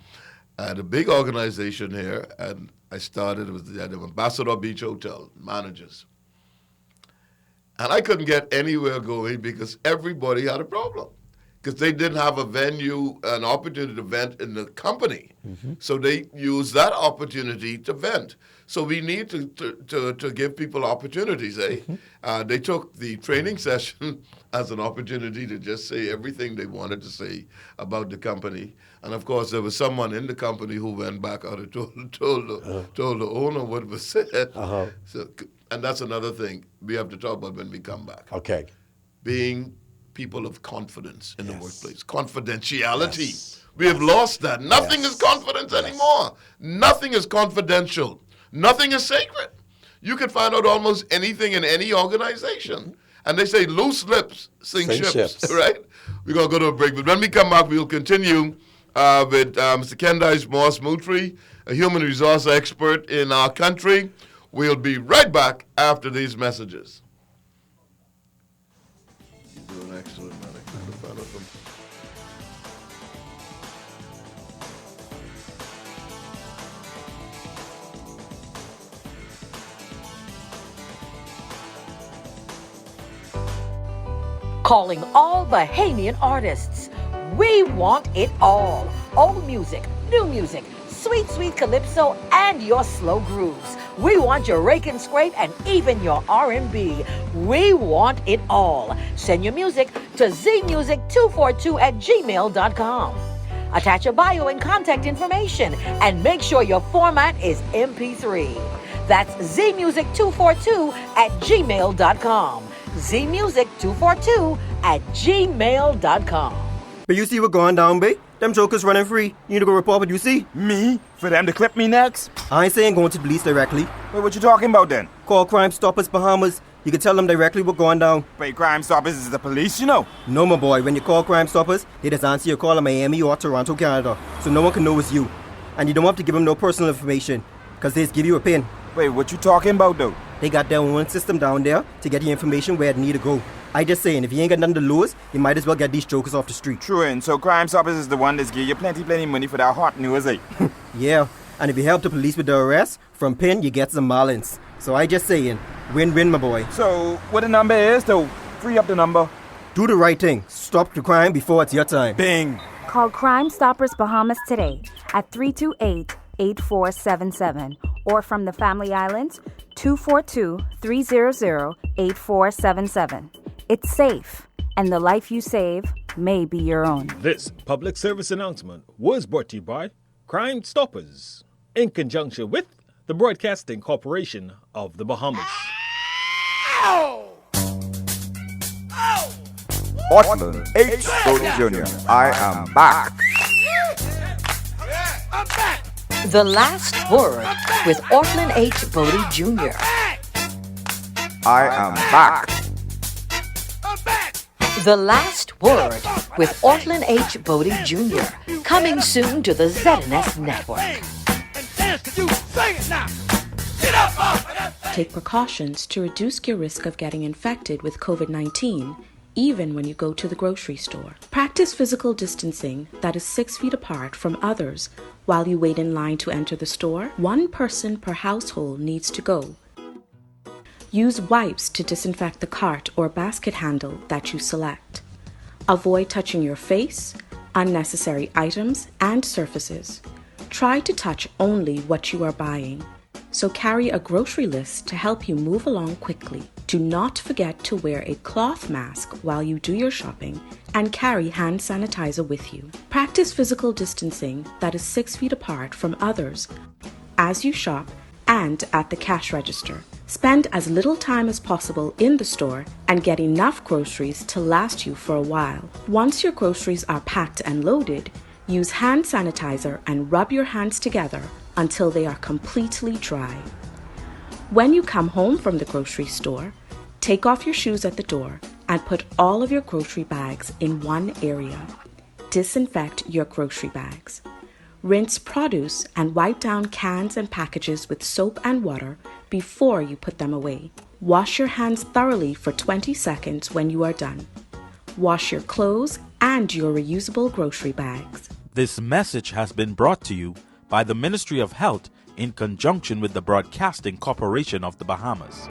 at a big organization here, and I started with the Ambassador Beach Hotel managers. And I couldn't get anywhere going because everybody had a problem, because they didn't have a venue, an opportunity to vent in the company. So they used that opportunity to vent. So we need to give people opportunities, They took the training session as an opportunity to just say everything they wanted to say about the company. And of course, there was someone in the company who went back out and told the owner what was said. So, and that's another thing we have to talk about when we come back. Okay. Being people of confidence in the workplace. Confidentiality. We have lost that. Nothing is confidence anymore. Nothing is confidential. Nothing is sacred. You can find out almost anything in any organization. And they say loose lips sink ships, right? We're going to go to a break. But when we come back, we'll continue with Mr. Kendyce Moultrie, a human resource expert in our country. We'll be right back after these messages. You're doing excellent, man. I couldn't find out from... Calling all Bahamian artists. We want it all. Old music, new music, sweet, sweet calypso, and your slow grooves. We want your rake and scrape and even your R&B. We want it all. Send your music to zmusic242@gmail.com. Attach your bio and contact information and make sure your format is MP3. That's zmusic242@gmail.com. zmusic242@gmail.com. But you see what going down, babe? Them jokers running free. You need to go report what you see. Me? For them to clip me next? I ain't saying going to the police directly. Wait, what you talking about then? Call Crime Stoppers Bahamas. You can tell them directly what's going down. Wait, Crime Stoppers is the police, you know? No, my boy. When you call Crime Stoppers, they just answer your call in Miami or Toronto, Canada. So no one can know it's you. And you don't have to give them no personal information, because they just give you a pin. Wait, what you talking about, though? They got their own system down there to get the information where it need to go. I just saying, if you ain't got nothing to lose, you might as well get these jokers off the street. True, and so Crime Stoppers is the one that's give you plenty money for that hot news, eh? Yeah, and if you help the police with the arrest, from PIN you get some marlins. So I just saying, win-win, my boy. So, what the number is, though? Free up the number. Do the right thing. Stop the crime before it's your time. Bing! Call Crime Stoppers Bahamas today at 328-8477 or from the Family Islands, 242-300-8477. It's safe, and the life you save may be your own. This public service announcement was brought to you by Crime Stoppers in conjunction with the Broadcasting Corporation of the Bahamas. Ortland H. Bodie Jr. I am back. The Last Word with Ortland H. Bodie Jr. I am back. The Last Word with Ortland H. Bodie Jr. Coming soon to the ZNS Network. Take precautions to reduce your risk of getting infected with COVID-19, even when you go to the grocery store. Practice physical distancing that is 6 feet apart from others while you wait in line to enter the store. 1 person per household needs to go. Use wipes to disinfect the cart or basket handle that you select. Avoid touching your face, unnecessary items, and surfaces. Try to touch only what you are buying. So carry a grocery list to help you move along quickly. Do not forget to wear a cloth mask while you do your shopping and carry hand sanitizer with you. Practice physical distancing that is 6 feet apart from others as you shop and at the cash register. Spend as little time as possible in the store and get enough groceries to last you for a while. Once your groceries are packed and loaded, use hand sanitizer and rub your hands together until they are completely dry. When you come home from the grocery store, take off your shoes at the door and put all of your grocery bags in one area. Disinfect your grocery bags. Rinse produce and wipe down cans and packages with soap and water before you put them away. Wash your hands thoroughly for 20 seconds when you are done. Wash your clothes and your reusable grocery bags. This message has been brought to you by the Ministry of Health in conjunction with the Broadcasting Corporation of the Bahamas.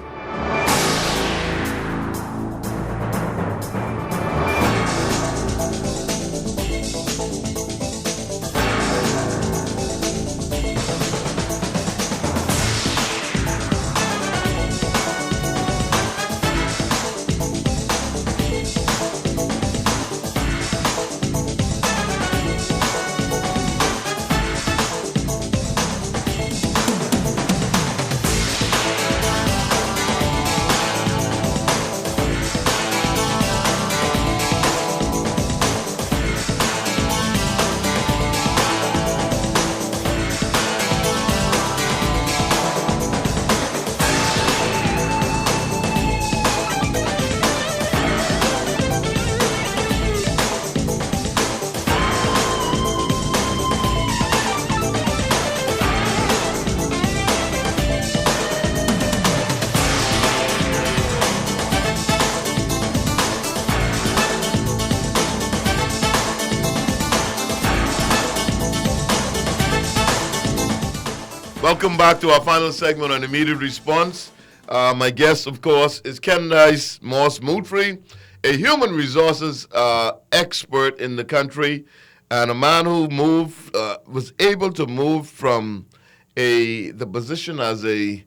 Welcome back to our final segment on immediate response. My guest, of course, is Kendyce Moultrie, a human resources expert in the country, and a man who was able to move from the position as a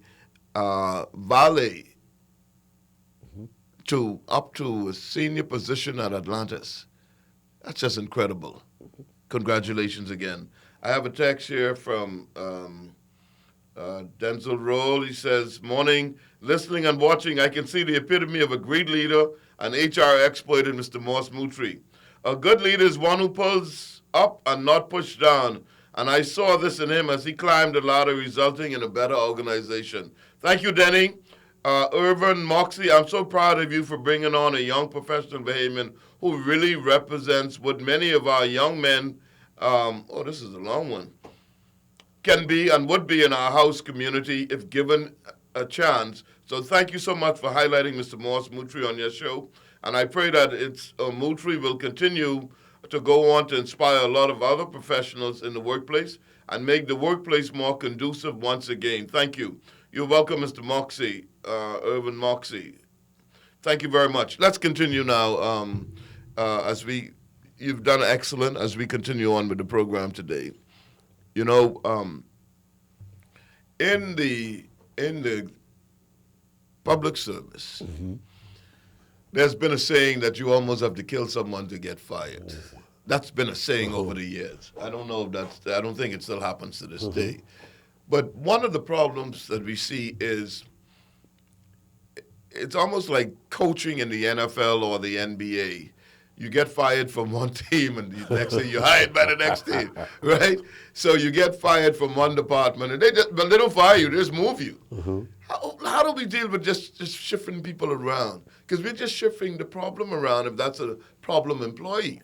valet up to a senior position at Atlantis. That's just incredible. Congratulations again. I have a text here from Taylor-Rolle. He says, morning, listening and watching, I can see the epitome of a great leader and HR expert in Mr. Moultrie. A good leader is one who pulls up and not pushed down, and I saw this in him as he climbed the ladder, resulting in a better organization. Thank you, Denny. Irvin Moxie, I'm so proud of you for bringing on a young professional Bahamian who really represents what many of our young men, this is a long one, can be and would be in our house community if given a chance. So thank you so much for highlighting Mr. Moultrie on your show. And I pray that Moultrie will continue to go on to inspire a lot of other professionals in the workplace and make the workplace more conducive once again. Thank you. You're welcome, Mr. Moxie, Irvin Moxie. Thank you very much. Let's continue now. You've done excellent as we continue on with the program today. You know, in the public service, there's been a saying that you almost have to kill someone to get fired. That's been a saying over the years. I don't know if I don't think it still happens to this day. But one of the problems that we see is it's almost like coaching in the NFL or the NBA. You get fired from one team, and the next thing you're hired by the next team, right? So you get fired from one department, and they don't fire you; they just move you. How do we deal with just shifting people around? Because we're just shifting the problem around if that's a problem employee,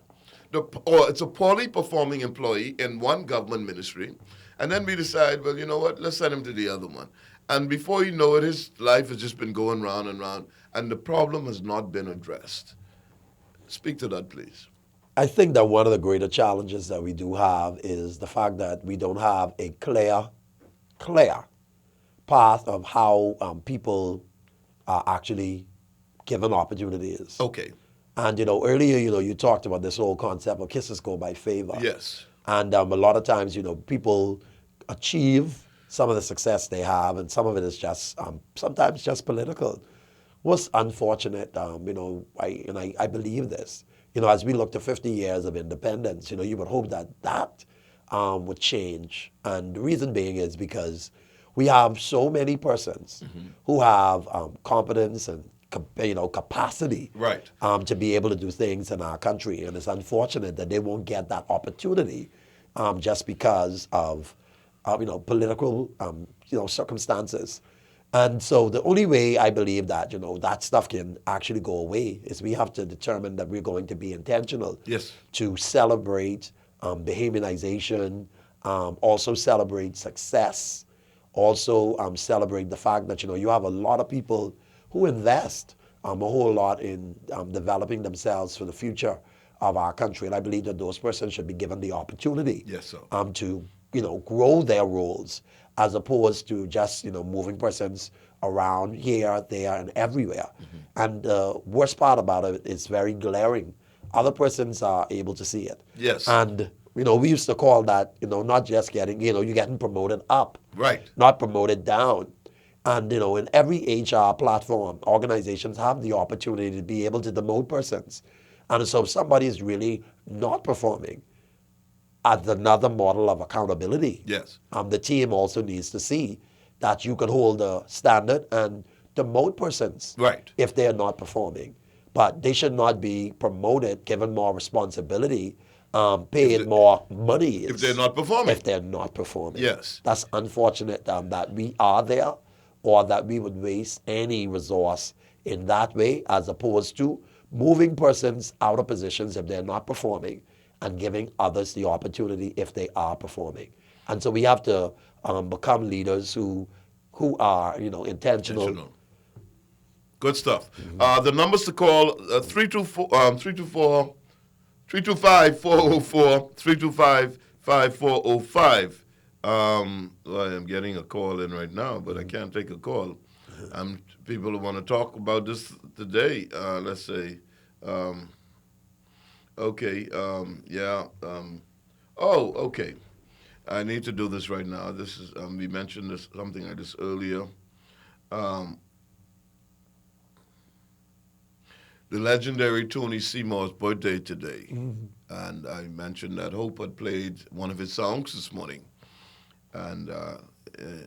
or it's a poorly performing employee in one government ministry, and then we decide, well, you know what? Let's send him to the other one. And before you know it, his life has just been going round and round, and the problem has not been addressed. Speak to that, please. I think that one of the greater challenges that we do have is the fact that we don't have a clear path of how people are actually given opportunities. Okay. And, earlier, you talked about this whole concept of kisses go by favor. Yes. And a lot of times, people achieve some of the success they have, and some of it is just sometimes just political. What's unfortunate, I believe this, as we look to 50 years of independence, you would hope that would change. And the reason being is because we have so many persons who have competence and capacity to be able to do things in our country. And it's unfortunate that they won't get that opportunity just because of political circumstances. And so the only way I believe that, that stuff can actually go away is we have to determine that we're going to be intentional to celebrate Bahamianization, also celebrate success, also celebrate the fact that, you have a lot of people who invest a whole lot in developing themselves for the future of our country. And I believe that those persons should be given the opportunity to, grow their roles, as opposed to just, moving persons around here, there, and everywhere. And the worst part about it is very glaring. Other persons are able to see it. Yes. And, we used to call that, not just getting, you're getting promoted up. Right. Not promoted down. And, in every HR platform, organizations have the opportunity to be able to demote persons. And so if somebody is really not performing, as another model of accountability. Yes. The team also needs to see that you can hold a standard and demote persons if they are not performing. But they should not be promoted, given more responsibility, paid more money. If they're not performing. If they're not performing. Yes. That's unfortunate that we are there, or that we would waste any resource in that way, as opposed to moving persons out of positions if they're not performing, and giving others the opportunity if they are performing. And so we have to become leaders who are, intentional. Good stuff. The numbers to call, 325-404, 325-5405. I am getting a call in right now, but I can't take a call. People who want to talk about this today, let's say, okay, okay. I need to do this right now. This is, we mentioned this, something like this earlier. The legendary Tony Seymour's birthday today. And I mentioned that Hope had played one of his songs this morning. And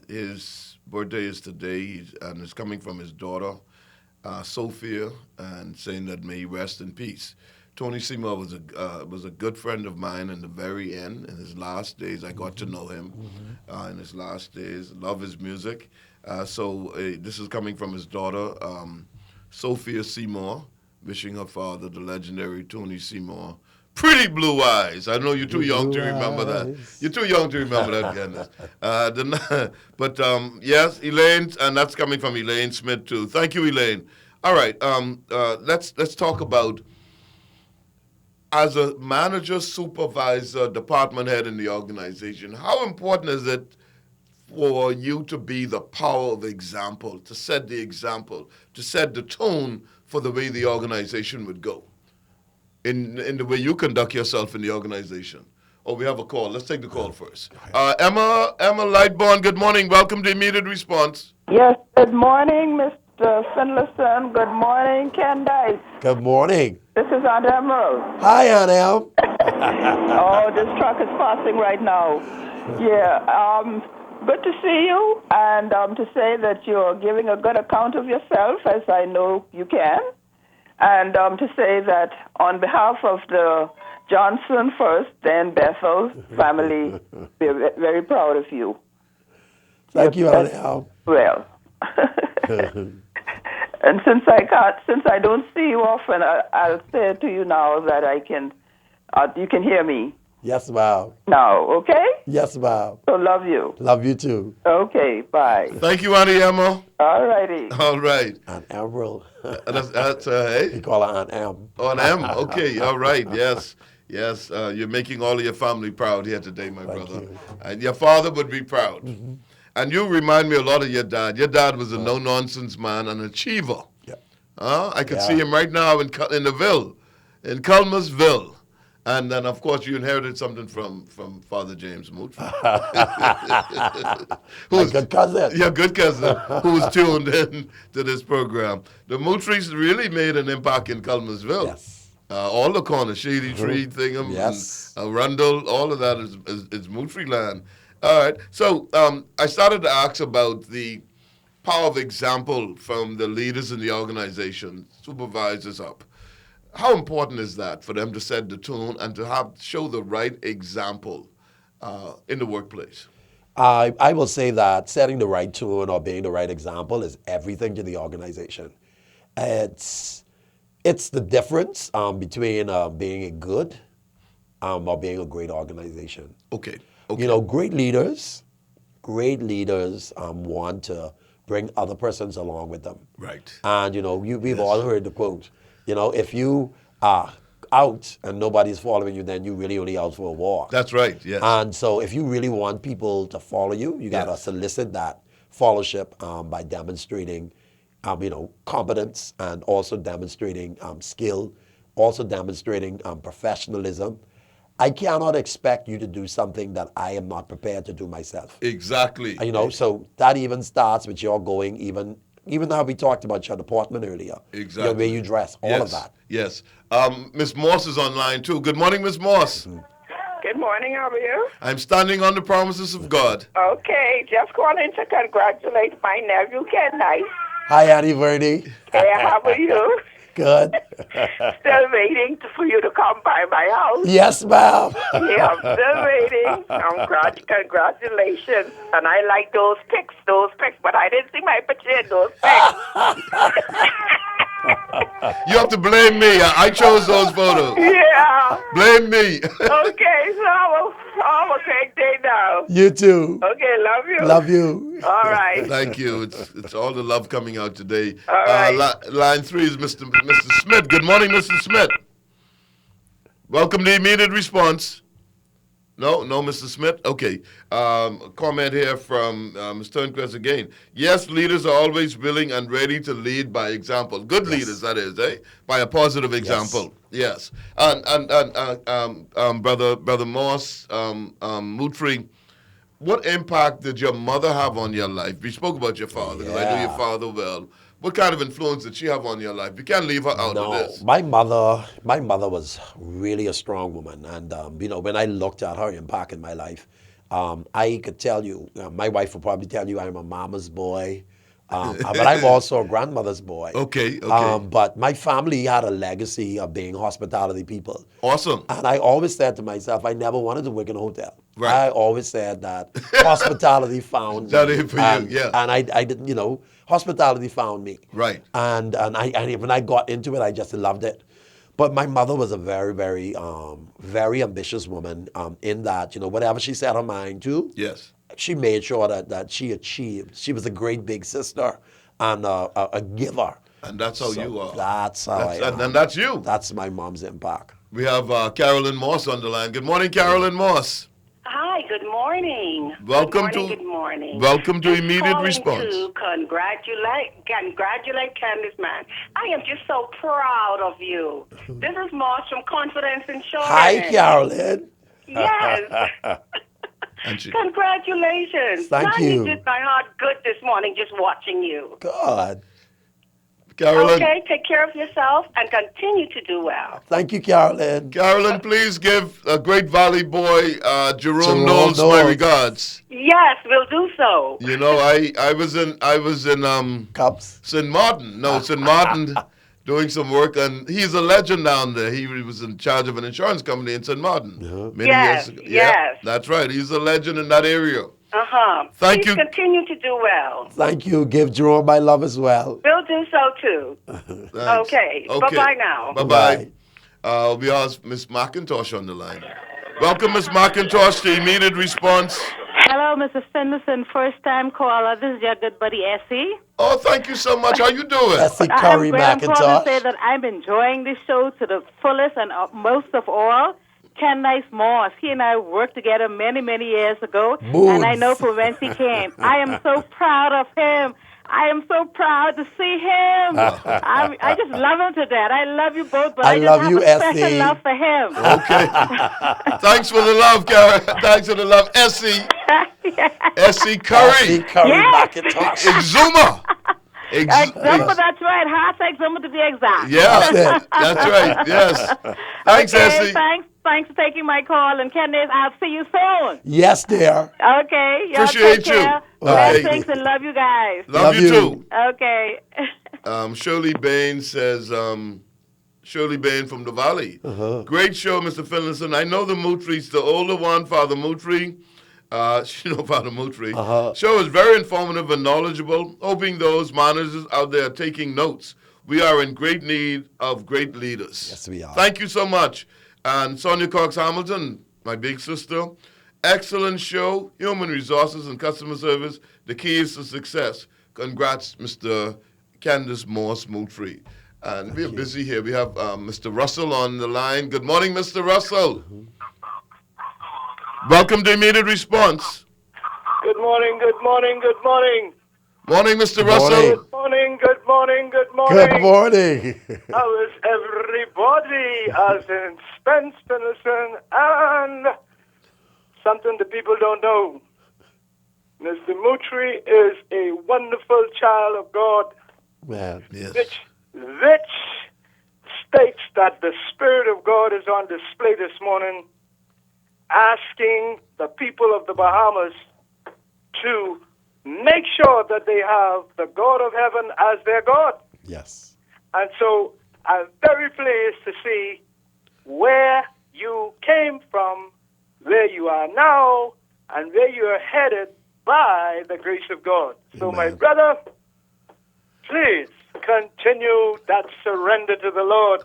his birthday is today, and it's coming from his daughter, Sophia, and saying that may he rest in peace. Tony Seymour was a good friend of mine in the very end. In his last days, I got to know him. In his last days, love his music. So this is coming from his daughter, Sophia Seymour, wishing her father, the legendary Tony Seymour, pretty blue eyes. I know you're too young to remember that. You're too young to remember that, goodness. But yes, Elaine, and that's coming from Elaine Smith too. Thank you, Elaine. All right. Let's talk about, as a manager, supervisor, department head in the organization, how important is it for you to be the power of example, to set the example, to set the tone for the way the organization would go, in the way you conduct yourself in the organization? Oh, we have a call. Let's take the call first. Emma Lightborn, good morning. Welcome to Immediate Response. Yes, good morning, Mr. Finlayson. Good morning, Kendyce. Good morning. This is Aunt Emerald. Hi, Aunt Em. Oh, this truck is passing right now. Yeah, good to see you, and to say that you're giving a good account of yourself, as I know you can, and to say that on behalf of the Johnson first, then Bethel family, we're very proud of you. Thank you, Aunt Em. Well, and since I don't see you often, I'll say to you now that you can hear me. Yes, ma'am. Now, okay? Yes, ma'am. So love you. Love you too. Okay, bye. Thank you, Auntie Emma. All righty. All right. Aunt Emerald. That's hey? We call her Aunt Em. Aunt Em. Okay, all right. Yes. Yes, you're making all of your family proud here today, my brother. And your father would be proud. Mm-hmm. And you remind me a lot of your dad. Your dad was a no-nonsense man, an achiever. Yeah. I can see him right now in the Ville, in Culmersville. And then, of course, you inherited something from Father James Moultrie. Who's good cousin. Your good cousin, who's tuned in to this program. The Moultries really made an impact in Culmersville. Yes. All the corners, Shady Tree, Thingham, yes. and Rundle, all of that is Moultrie land. All right. So I started to ask about the power of example from the leaders in the organization, supervisors up. How important is that for them to set the tone and to show the right example in the workplace? I will say that setting the right tone or being the right example is everything to the organization. It's the difference between being a good or being a great organization. Okay. You know, great leaders want to bring other persons along with them. Right. And, you know, we've all heard the quote, you know, if you are out and nobody's following you, then you really only out for a walk. That's right, yes. And so if you really want people to follow you, you got to solicit that fellowship by demonstrating, competence, and also demonstrating skill, also demonstrating professionalism. I cannot expect you to do something that I am not prepared to do myself. Exactly. So that even starts with your going, even how we talked about your deportment earlier. Exactly. The way you dress, all of that. Yes. Miss Morse is online too. Good morning, Miss Morse. Good morning, how are you? I'm standing on the promises of God. Okay, just calling to congratulate my nephew, Kendyce. Hi, Auntie Verdi. Hey, how are you? Good. Still waiting for you to come by my house. Yes, ma'am. Yeah, I'm still waiting. Congratulations. And I like those pics, but I didn't see my picture in those pics. You have to blame me. I chose those photos. Yeah. Blame me. Okay, so have a great day now. You too. Okay, love you. Love you. All right. Thank you. It's all the love coming out today. All right. Line 3 is Mr. Smith. Good morning, Mr. Smith. Welcome to Immediate Response. No, Mr. Smith? Okay. Comment here from Ms. Turnquist again. Yes, leaders are always willing and ready to lead by example. Good leaders, that is, by a positive example. Yes. And Brother Moss, Moultrie, what impact did your mother have on your life? We spoke about your father, because I know your father well. What kind of influence did she have on your life? You can't leave her out of this. My mother was really a strong woman. And, when I looked at her impact in my life, I could tell you, my wife will probably tell you I'm a mama's boy. But I'm also a grandmother's boy. Okay. But my family had a legacy of being hospitality people. Awesome. And I always said to myself, I never wanted to work in a hotel. Right. I always said that hospitality found me. That is for you, yeah. And I didn't, hospitality found me. Right. And when I got into it, I just loved it. But my mother was a very, very, very ambitious woman in that, whatever she set her mind to. Yes. She made sure that she achieved. She was a great big sister and a giver. And that's how you are. That's how I am. And that's you. That's my mom's impact. We have Carolyn Moss on the line. Good morning, Carolyn Moss. Hi, good morning. Welcome Good morning. Welcome to Just Immediate calling Response. To congratulate Candyce, man. I am just so proud of you. This is Moss from Confidence Insurance. Hi, Carolyn. Yes. Congratulations. Thank Man, you. You did my heart good this morning just watching you. God. Carolyn. Okay, take care of yourself and continue to do well. Thank you, Carolyn. Carolyn, please give a Great Valley boy, Jerome Knowles, my regards. Yes, we'll do so. You know, I was in Cubs. St. Martin doing some work, and he's a legend down there. He was in charge of an insurance company in St. Martin many years ago. Yes. Yeah, that's right. He's a legend in that area. Thank you. Continue to do well. Thank you. Give Jerome my love as well. We'll do so too. Okay. Bye-bye now. Bye-bye. We have Miss McIntosh on the line. Welcome, Miss McIntosh, to Immediate Response. Hello, Mr. Finlayson, first-time caller. This is your good buddy, Essie. Oh, thank you so much. How you doing? Essie Curry I'm proud McIntosh. to say that I'm enjoying this show to the fullest, and most of all, Kendyce Moss. He and I worked together many, many years ago, and I know from whence he came. I am so proud of him. I am so proud to see him. I just love him to death. I love you both, but I just love have you, a special Essie. love for him. Okay. Thanks for the love, Karen. Thanks for the love, Essie. Essie Curry. Essie Curry McIntosh. Exuma. Exuma, that's right. Hashtag Exuma to be exact. Yeah, that's right. Yes. Thanks, okay, Essie. Thanks for taking my call. And Candace, I'll see you soon. Yes, dear. Okay. Y'all Appreciate take care. you. Blessings and love you guys. Love you too. Okay. Shirley Bain says, Shirley Bain from the Valley. Great show, Mr. Finlayson. I know the Moultries, the older one, Father Moultrie. Father Moultrie. Show is very informative and knowledgeable. Hoping those managers out there are taking notes. We are in great need of great leaders. Yes, we are. Thank you so much. And Sonia Cox Hamilton, my big sister. Excellent show, human resources and customer service. The key is to success. Congrats, Mr. Candace Morse Moultrie. And we're busy here. We have Mr. Russell on the line. Good morning, Mr. Russell. Welcome to Immediate Response. Good morning, good morning, good morning. Morning, Mr. Russell. Good morning, good morning, good morning. Good morning. How is everybody? As in Spence Finlayson and something that people don't know. Mr. Moultrie is a wonderful child of God. Man, yes. Which states that the Spirit of God is on display this morning, asking the people of the Bahamas to make sure that they have the God of heaven as their God. Yes. And so I'm very pleased to see where you came from, where you are now, and where you are headed by the grace of God. So, my brother, please continue that surrender to the Lord,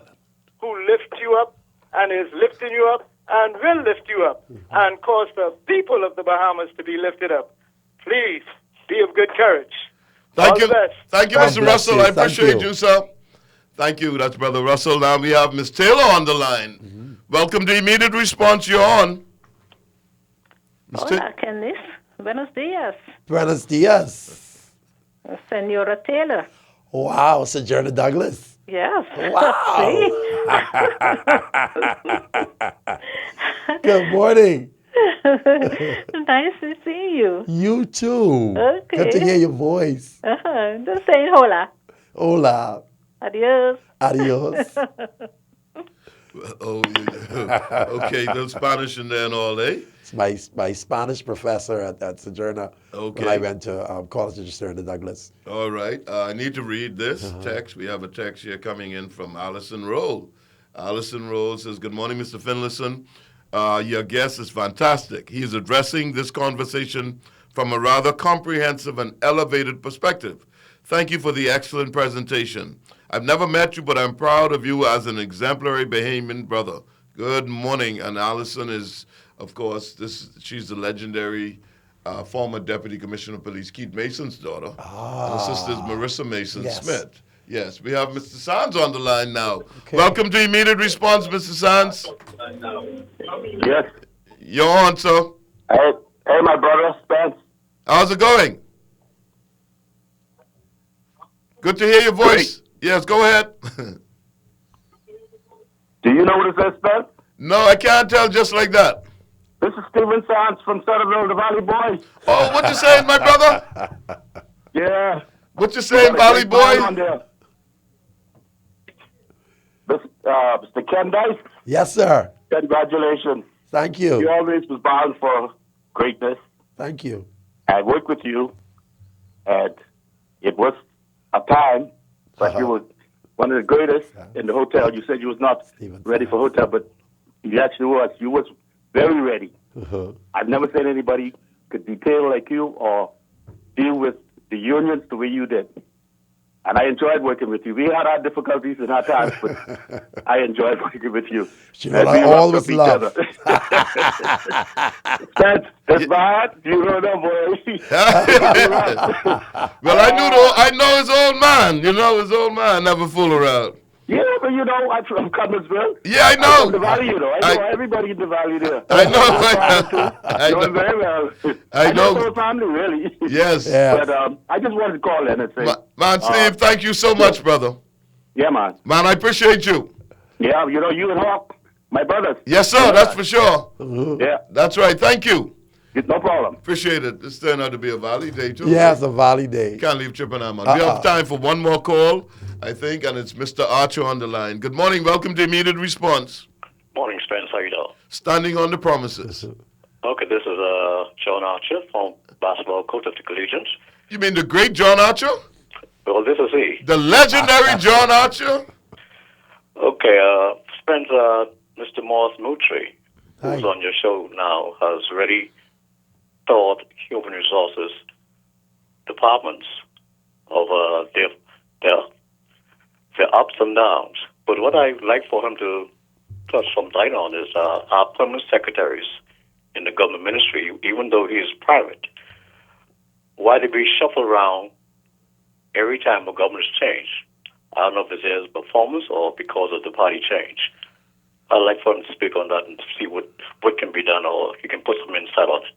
who lifts you up and is lifting you up and will lift you up and cause the people of the Bahamas to be lifted up. Please be of good courage. Thank you. the best. Thank you, Mr. Russell. I appreciate you, sir. Thank you. That's Brother Russell. Now we have Miss Taylor on the line. Welcome to Immediate Response. You're on. Hola, Candice. Buenos dias. Buenos dias. Senora Taylor. Wow, Sojourner Douglas. Yes. Wow. Good morning. Nice to see you. You too. Okay. Good to hear your voice. Just saying hola. Hola. Adios. Adios. Okay, no Spanish in there and all, eh? It's my Spanish professor at Sojourner when I went to College of Sojourner Douglas. All right. I need to read this text. We have a text here coming in from Allison Roll. Allison Roll says, good morning, Mr. Finlayson. Your guest is fantastic. He is addressing this conversation from a rather comprehensive and elevated perspective. Thank you for the excellent presentation. I've never met you, but I'm proud of you as an exemplary Bahamian brother. Good morning. And Allison is, of course, she's the legendary former Deputy Commissioner of Police Keith Mason's daughter. And her sister is Marissa Mason Smith. Yes, we have Mr. Sands on the line now. Okay. Welcome to Immediate Response, Mr. Sands. Yes. You're on, sir. Hey, my brother, Spence. How's it going? Good to hear your voice. Great. Yes, go ahead. Do you know what it says, Spence? No, I can't tell just like that. This is Steven Sands from Taylor-Rolle, the Valley Boy. Oh, what you saying, my brother? Yeah. What you saying, Valley Boy? Mr. Kendyce? Yes, sir. Congratulations. Thank you. You always was bound for greatness. Thank you. I worked with you, and it was a time, but you were one of the greatest in the hotel. You said you was not ready for hotel, but you actually was. You was very ready. I've never seen anybody could detail like you or deal with the unions the way you did. And I enjoyed working with you. We had our difficulties in our times, but I enjoyed working with you. I always love. That's bad. You know that, boy. Well, I know his old man. You know his old man never fool around. Yeah, but you know, I'm from Cumbersville. Yeah, I know. I'm from the Valley, you know. I know everybody in the Valley there. I know. I know very well. I know. the whole family, really. Yes. But I just wanted to call in and say. Man, Steve, thank you so much, brother. Yeah, man. Man, I appreciate you. Yeah, you know, you and Hawk, my brothers. Yes, sir, that's for sure. Yeah. That's right. Thank you. No problem. Appreciate it. This turned out to be a Valley day, too. Yeah, it's a Valley day. Can't leave tripping on, man. We have time for one more call, I think, and it's Mr. Archer on the line. Good morning. Welcome to Immediate Response. Morning, Spence. How you doing? Standing on the promises. Okay, this is John Archer, from basketball coach of the Collegians. You mean the great John Archer? Well, this is he. The legendary John Archer? Okay, Spence, Mr. Moultrie, who's on your show now, has already taught human resources departments of their ups and downs. But what I'd like for him to touch some light on is our permanent secretaries in the government ministry, even though he is private. Why do we shuffle around every time the government's change? I don't know if it's his performance or because of the party change. I'd like for him to speak on that and see what can be done, or he can put some insight on it.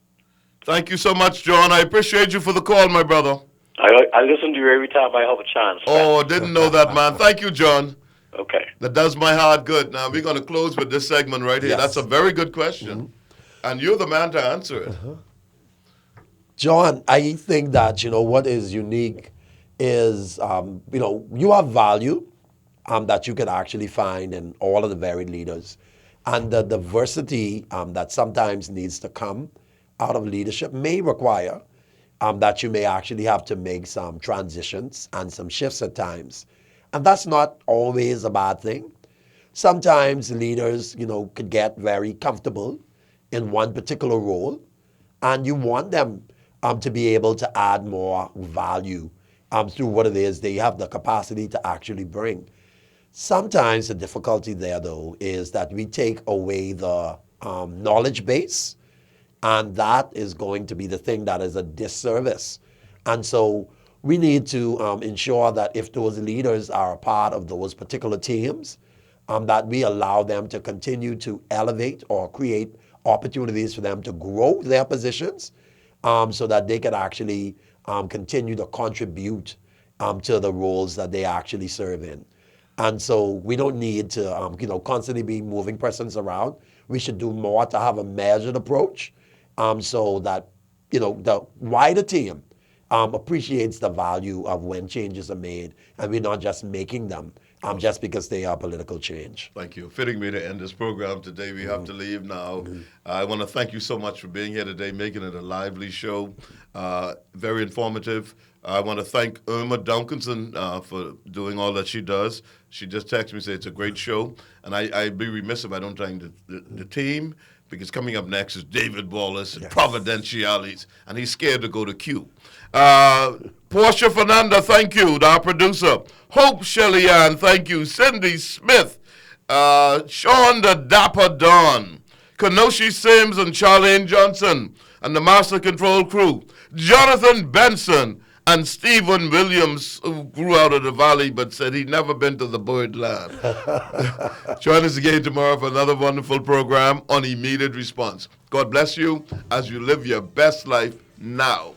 Thank you so much, John. I appreciate you for the call, my brother. I listen to you every time I have a chance. Oh, didn't know that, man. Thank you, John. Okay. That does my heart good. Now, we're going to close with this segment right here. Yes. That's a very good question. And you're the man to answer it. John, I think that, what is unique is, you have value that you can actually find in all of the varied leaders. And the diversity that sometimes needs to come out of leadership may require that you may actually have to make some transitions and some shifts at times. And that's not always a bad thing. Sometimes leaders, could get very comfortable in one particular role, and you want them to be able to add more value through what it is they have the capacity to actually bring. Sometimes the difficulty there, though, is that we take away the knowledge base, and that is going to be the thing that is a disservice. And so we need to ensure that if those leaders are a part of those particular teams, that we allow them to continue to elevate or create opportunities for them to grow their positions so that they can actually continue to contribute to the roles that they actually serve in. And so we don't need to, constantly be moving persons around. We should do more to have a measured approach so that, the wider team appreciates the value of when changes are made, and we're not just making them just because they are political change. Thank you. Fitting me to end this program today. We have to leave now. I want to thank you so much for being here today, making it a lively show, very informative. I want to thank Irma Duncanson for doing all that she does. She just texted me and said it's a great show. And I'd be remiss if I don't thank the team, because coming up next is David Wallace and Providentialis, and he's scared to go to Q. Portia Fernanda, thank you. Our producer. Hope Shelley-Ann, thank you. Cindy Smith. Sean the Dapper Don. Kenoshi Sims and Charlene Johnson and the Master Control crew. Jonathan Benson and Stephen Williams, who grew out of the valley but said he'd never been to the bird land. Join us again tomorrow for another wonderful program on Immediate Response. God bless you as you live your best life now.